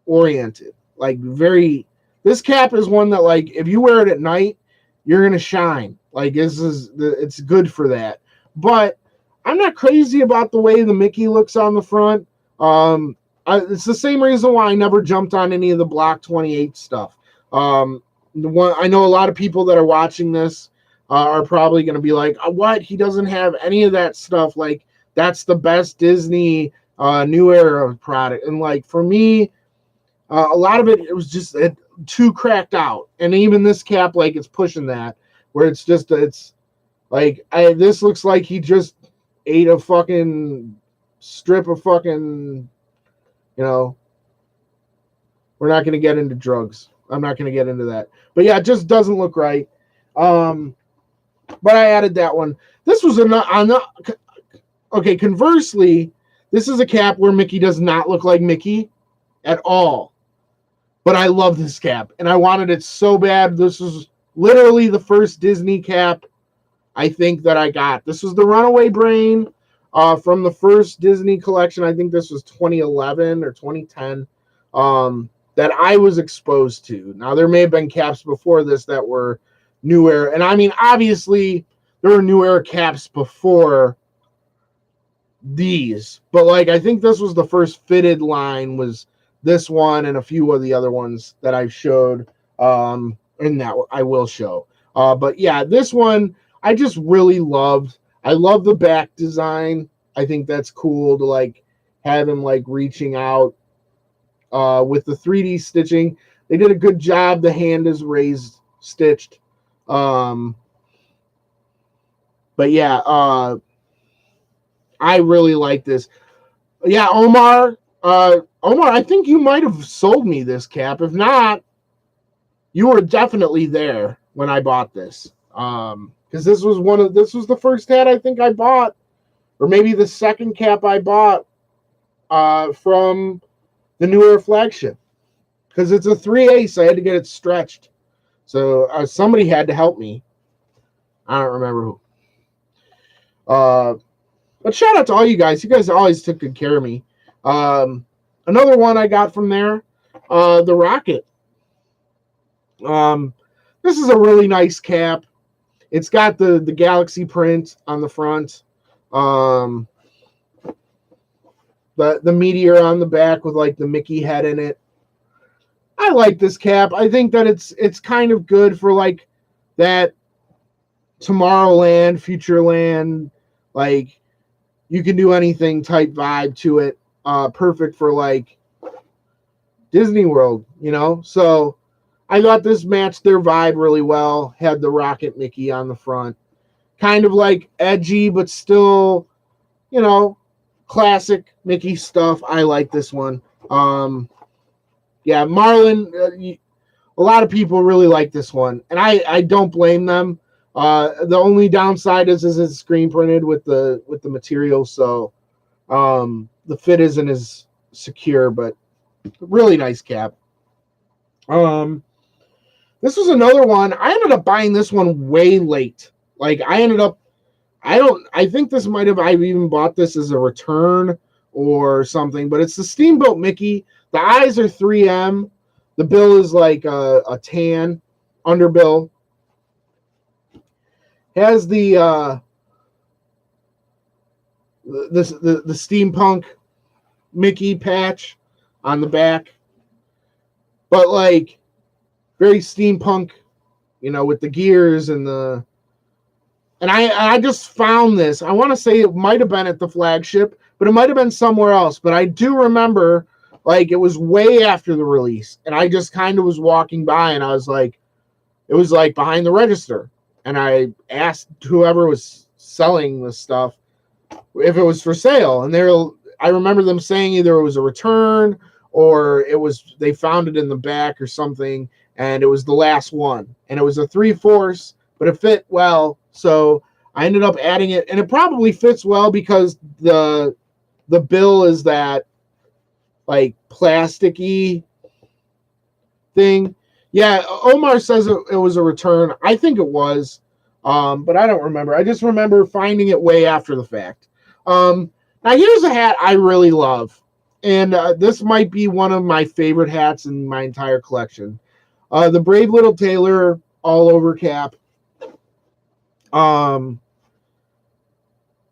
oriented, like very. This cap is one that, like, if you wear it at night, you're gonna shine. Like, it's good for that. But I'm not crazy about the way the Mickey looks on the front. It's the same reason why I never jumped on any of the Block 28 stuff. I know a lot of people that are watching this are probably going to be like, what? He doesn't have any of that stuff. Like, that's the best Disney New Era product. And, like, for me, a lot of it was just too cracked out. And even this cap, like, it's pushing that, where it's like, this looks like he just ate a fucking strip of fucking, we're not going to get into drugs. I'm not going to get into that. But yeah, it just doesn't look right. But I added that one. This was okay. Conversely, this is a cap where Mickey does not look like Mickey at all. But I love this cap, and I wanted it so bad. This was literally the first Disney cap I think that I got. This was the Runaway Brain from the first Disney collection. I think this was 2011 or 2010 that I was exposed to. Now, there may have been caps before this that were New Era. And I mean, obviously, there were New Era caps before these. But, like, I think this was the first fitted line, was this one and a few of the other ones that I showed and that I will show. But, yeah, this one I just really loved. I love the back design. I think that's cool to, like, have him, like, reaching out with the 3D stitching. They did a good job. The hand is raised, stitched. But yeah, I really like this. Yeah, Omar. Omar, I think you might have sold me this cap. If not, you were definitely there when I bought this. Because this was the first hat I think I bought, or maybe the second cap I bought from the newer flagship. Because it's a 3/8, so I had to get it stretched. So somebody had to help me. I don't remember who. But shout out to all you guys. You guys always took good care of me. Another one I got from there, the Rocket. This is a really nice cap. It's got the Galaxy print on the front. The meteor on the back with like the Mickey head in it. I like this cap. I think that it's kind of good for like that Tomorrowland, Futureland, like you can do anything type vibe to it. Perfect for like Disney World, you know? So I thought this matched their vibe really well. Had the Rocket Mickey on the front. Kind of like edgy, but still, you know, classic Mickey stuff. I like this one. Yeah, Marlin, a lot of people really like this one, and I don't blame them. The only downside is it's screen printed with the material, so the fit isn't as secure, but really nice cap. This was another one. I ended up buying this one way late. Like I think this might have, I've even bought this as a return or something, but it's the Steamboat Mickey. The eyes are 3M. The bill is like a tan underbill. Has the steampunk Mickey patch on the back, but like very steampunk, you know, with the gears and the. And I just found this. I want to say it might have been at the flagship, but it might have been somewhere else. But I do remember, like, it was way after the release, and I just kind of was walking by, and I was like, it was like behind the register, and I asked whoever was selling this stuff if it was for sale, and I remember them saying either it was a return or they found it in the back or something, and it was the last one, and it was a 3/4, but it fit well. So I ended up adding it, and it probably fits well because the bill is that like plasticky thing. Yeah, Omar says it was a return. I think it was, but I don't remember. I just remember finding it way after the fact. Now here's a hat I really love, and this might be one of my favorite hats in my entire collection. The Brave Little Tailor all over cap.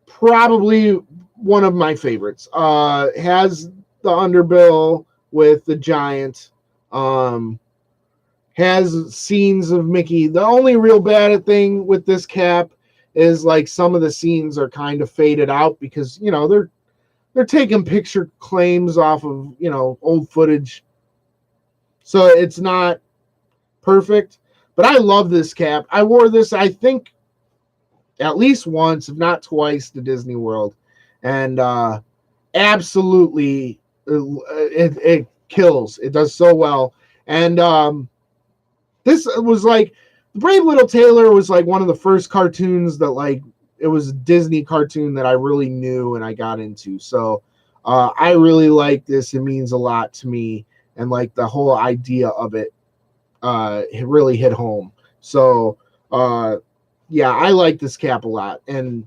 Probably one of my favorites. Has the underbill with the giant. Has scenes of Mickey. The only real bad thing with this cap is like some of the scenes are kind of faded out because, you know, they're taking picture claims off of, you know, old footage. So it's not perfect, but I love this cap. I wore this, I think, at least once, if not twice, to Disney World, and absolutely it kills. It does so well. And this was like the Brave Little Tailor was like one of the first cartoons that like it was a Disney cartoon that I really knew and I got into. So I really like this. It means a lot to me, and like the whole idea of it really hit home. So yeah, I like this cap a lot, and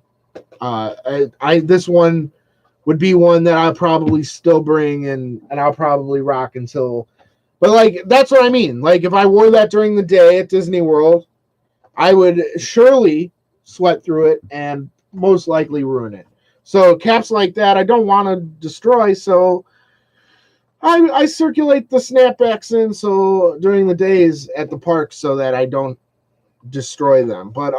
this one would be one that I'll probably still bring and I'll probably rock until. But like that's what I mean. Like if I wore that during the day at Disney World, I would surely sweat through it and most likely ruin it. So caps like that I don't want to destroy, so I circulate the snapbacks in so during the days at the park so that I don't destroy them. But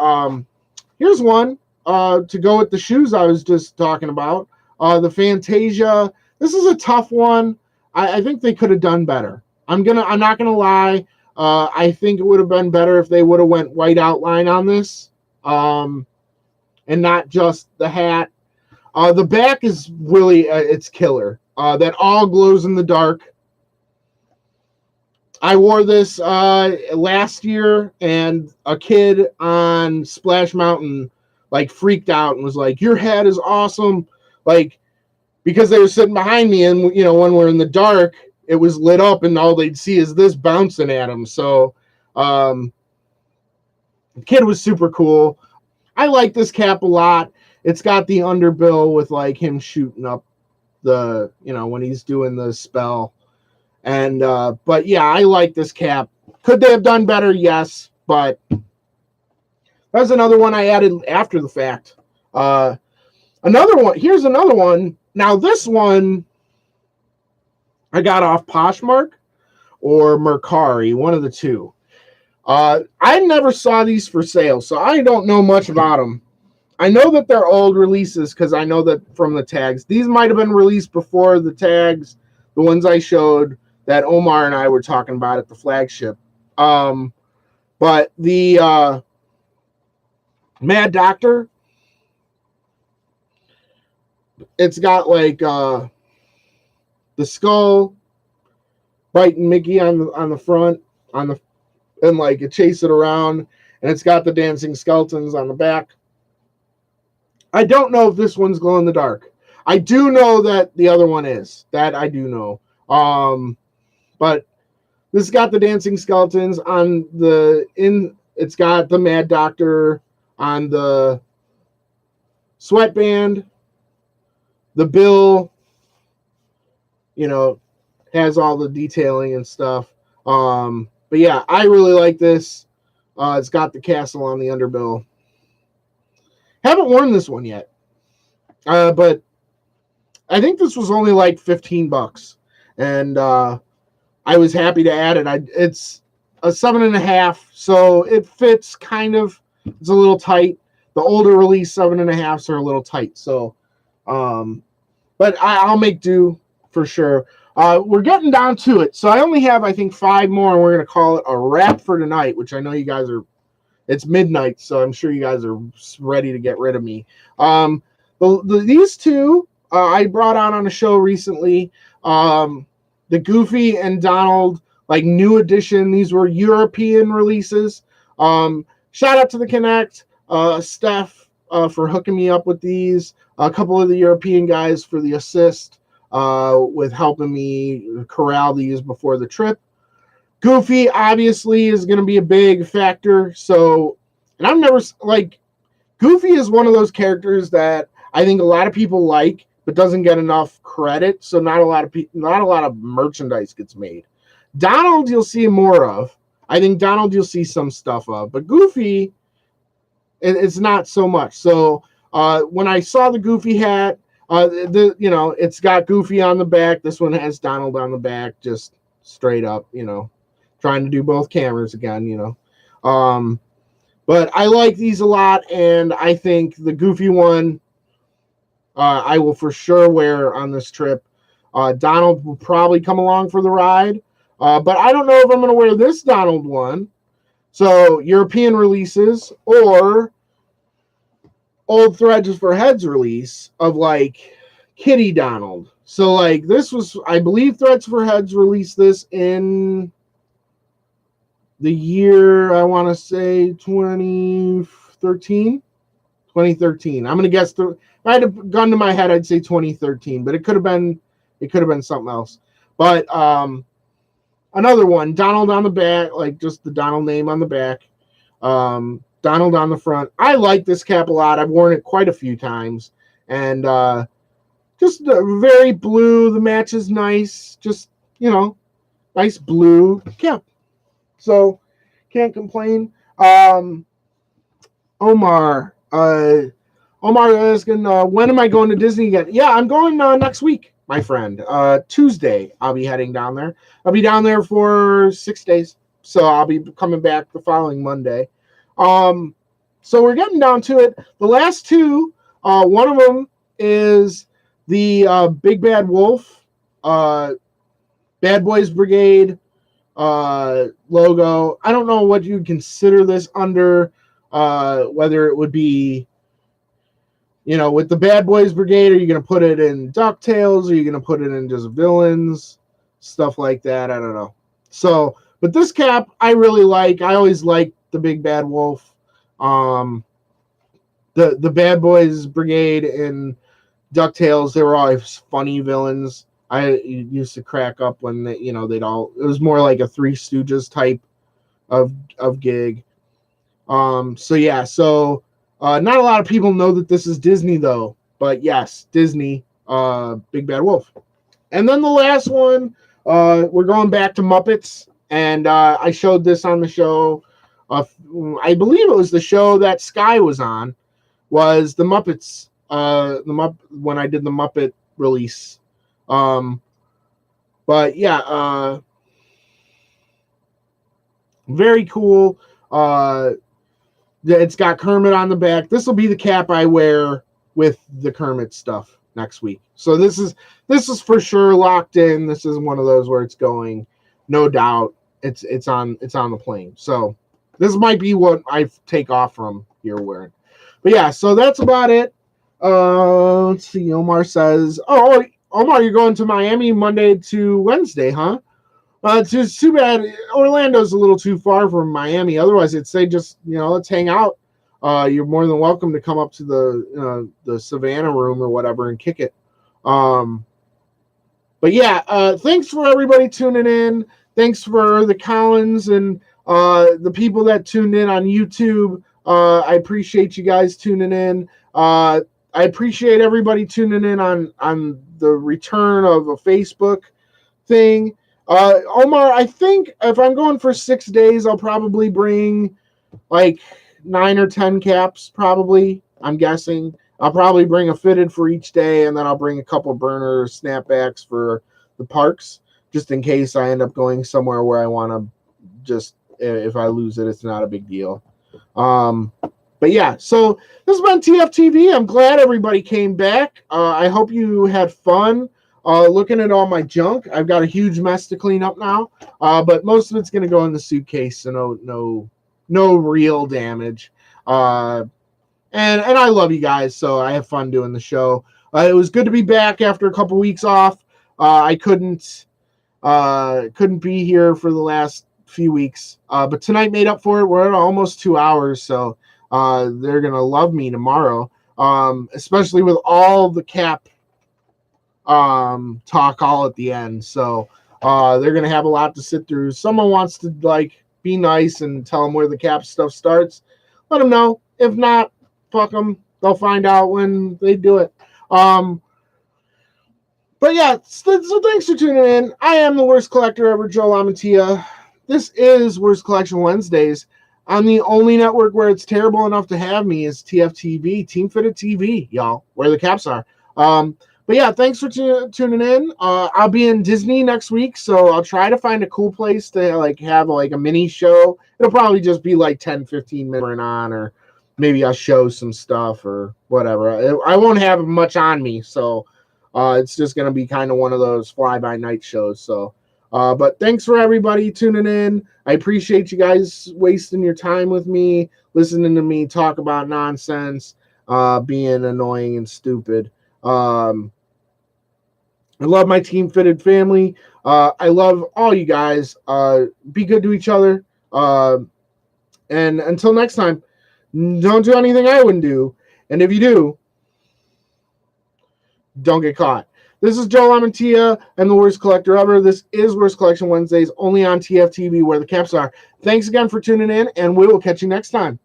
here's one to go with the shoes I was just talking about. The Fantasia. This is a tough one. I think they could have done better. I'm not gonna lie. I think it would have been better if they would have went white outline on this, and not just the hat. The back is really it's killer. That all glows in the dark. I wore this last year, and a kid on Splash Mountain like freaked out and was like, "Your hat is awesome!" Like, because they were sitting behind me, and when we're in the dark, it was lit up, and all they'd see is this bouncing at them. So, the kid was super cool. I like this cap a lot. It's got the underbill with like him shooting up the when he's doing the spell. And but yeah, I like this cap. Could they have done better? Yes, but that's another one I added after the fact. Another one. Here's another one. Now this one I got off Poshmark or Mercari, one of the two. I never saw these for sale, so I don't know much about them. I know that they're old releases because I know that from the tags. These might have been released before the tags, the ones I showed that Omar and I were talking about at the flagship. But the Mad Doctor, it's got like the skull biting Mickey on the front, and like it chased it around, and it's got the dancing skeletons on the back. I don't know if this one's glow in the dark. I do know that the other one is. That I do know. But this got the dancing skeletons on it's got the Mad Doctor on the sweatband. The bill, has all the detailing and stuff. But yeah, I really like this. It's got the castle on the underbill. Haven't worn this one yet. But I think this was only like $15. And I was happy to add it. It's a 7.5, so it fits kind of. It's a little tight. The older release 7.5s are a little tight. So, but I'll make do for sure. We're getting down to it. So I only have, I think, 5 more, and we're going to call it a wrap for tonight, which I know you guys are. It's midnight, so I'm sure you guys are ready to get rid of me. These two I brought on a show recently. The Goofy and Donald, like new edition. These were European releases. Shout out to the Connect, Steph, for hooking me up with these. A couple of the European guys for the assist with helping me corral these before the trip. Goofy obviously is going to be a big factor. So, and I'm never like Goofy is one of those characters that I think a lot of people like, but doesn't get enough credit. So not a lot of merchandise gets made. Donald, you'll see more of. I think Donald, you'll see some stuff of, but Goofy, it's not so much. So when I saw the Goofy hat, it's got Goofy on the back. This one has Donald on the back, just straight up, trying to do both cameras again, But I like these a lot, and I think the Goofy one I will for sure wear on this trip. Donald will probably come along for the ride, but I don't know if I'm going to wear this Donald one. So European releases or Old Threads for Heads release of like Kitty Donald. So like this was, I believe Threads for Heads released this in the year, I want to say 2013. I'm going to guess if I had a gun to my head, I'd say 2013, but it could have been something else. But another one, Donald on the back, like just the Donald name on the back. Donald on the front. I like this cap a lot. I've worn it quite a few times, and just very blue. The match is nice. Just nice blue cap. So can't complain. Omar asking, when am I going to Disney again? Yeah, I'm going next week, my friend. Tuesday, I'll be heading down there. I'll be down there for 6 days, so I'll be coming back the following Monday. So we're getting down to it. The last two, one of them is the Big Bad Wolf Bad Boys Brigade logo. I don't know what you'd consider this under, whether it would be, with the Bad Boys Brigade, are you going to put it in DuckTales? Are you going to put it in just villains? Stuff like that. I don't know. So, but this cap I really like. I always like the Big Bad Wolf. The Bad Boys Brigade and DuckTales, they were always funny villains. I used to crack up when they'd all. It was more like a Three Stooges type of gig. So yeah. So not a lot of people know that this is Disney though. But yes, Disney. Big Bad Wolf. And then the last one, we're going back to Muppets, and I showed this on the show. I believe it was the show that Sky was on. Was the Muppets? When I did the Muppet release. But yeah, very cool. It's got Kermit on the back. This will be the cap I wear with the Kermit stuff next week. So this is for sure locked in. This is one of those where it's going, no doubt. It's on the plane. So this might be what I take off from here wearing. But yeah, so that's about it. Let's see. Omar says, "Oh, Omar, you're going to Miami Monday to Wednesday, huh? It's too bad. Orlando's a little too far from Miami. Otherwise, it'd say just let's hang out. You're more than welcome to come up to the Savannah room or whatever and kick it. But yeah, thanks for everybody tuning in. Thanks for the Collins and the people that tuned in on YouTube. I appreciate you guys tuning in. I appreciate everybody tuning in on the return of a Facebook thing. Omar, I think if I'm going for 6 days, I'll probably bring like 9 or 10 caps, probably. I'm guessing. I'll probably bring a fitted for each day, and then I'll bring a couple burner snapbacks for the parks, just in case I end up going somewhere where I want to just, if I lose it, it's not a big deal. But yeah, so this has been TFTV. I'm glad everybody came back. I hope you had fun looking at all my junk. I've got a huge mess to clean up now, but most of it's going to go in the suitcase, so no real damage. And I love you guys, so I have fun doing the show. It was good to be back after a couple weeks off. I couldn't be here for the last few weeks, but tonight made up for it. We're at almost 2 hours, so they're gonna love me tomorrow, especially with all the cap talk all at the end. So they're gonna have a lot to sit through. Someone wants to be nice and tell them where the cap stuff starts. Let them know. If not, fuck them. They'll find out when they do it. But yeah, so thanks for tuning in. I am the worst collector ever, Joe Lamantia. This is Worst Collection Wednesdays. On the only network where it's terrible enough to have me is TFTV, Team Fitted TV, y'all, where the caps are. But yeah, thanks for tuning in. I'll be in Disney next week, so I'll try to find a cool place to have a mini show. It'll probably just be 10-15 minutes on, or maybe I'll show some stuff or whatever. I won't have much on me, so it's just gonna be kind of one of those fly-by-night shows. So, but thanks for everybody tuning in. I appreciate you guys wasting your time with me, listening to me talk about nonsense, being annoying and stupid. I love my Team Fitted family. I love all you guys. Be good to each other. And until next time, don't do anything I wouldn't do. And if you do, don't get caught. This is Joe Lamantia and the worst collector ever. This is Worst Collection Wednesdays, only on TFTV, where the caps are. Thanks again for tuning in, and we will catch you next time.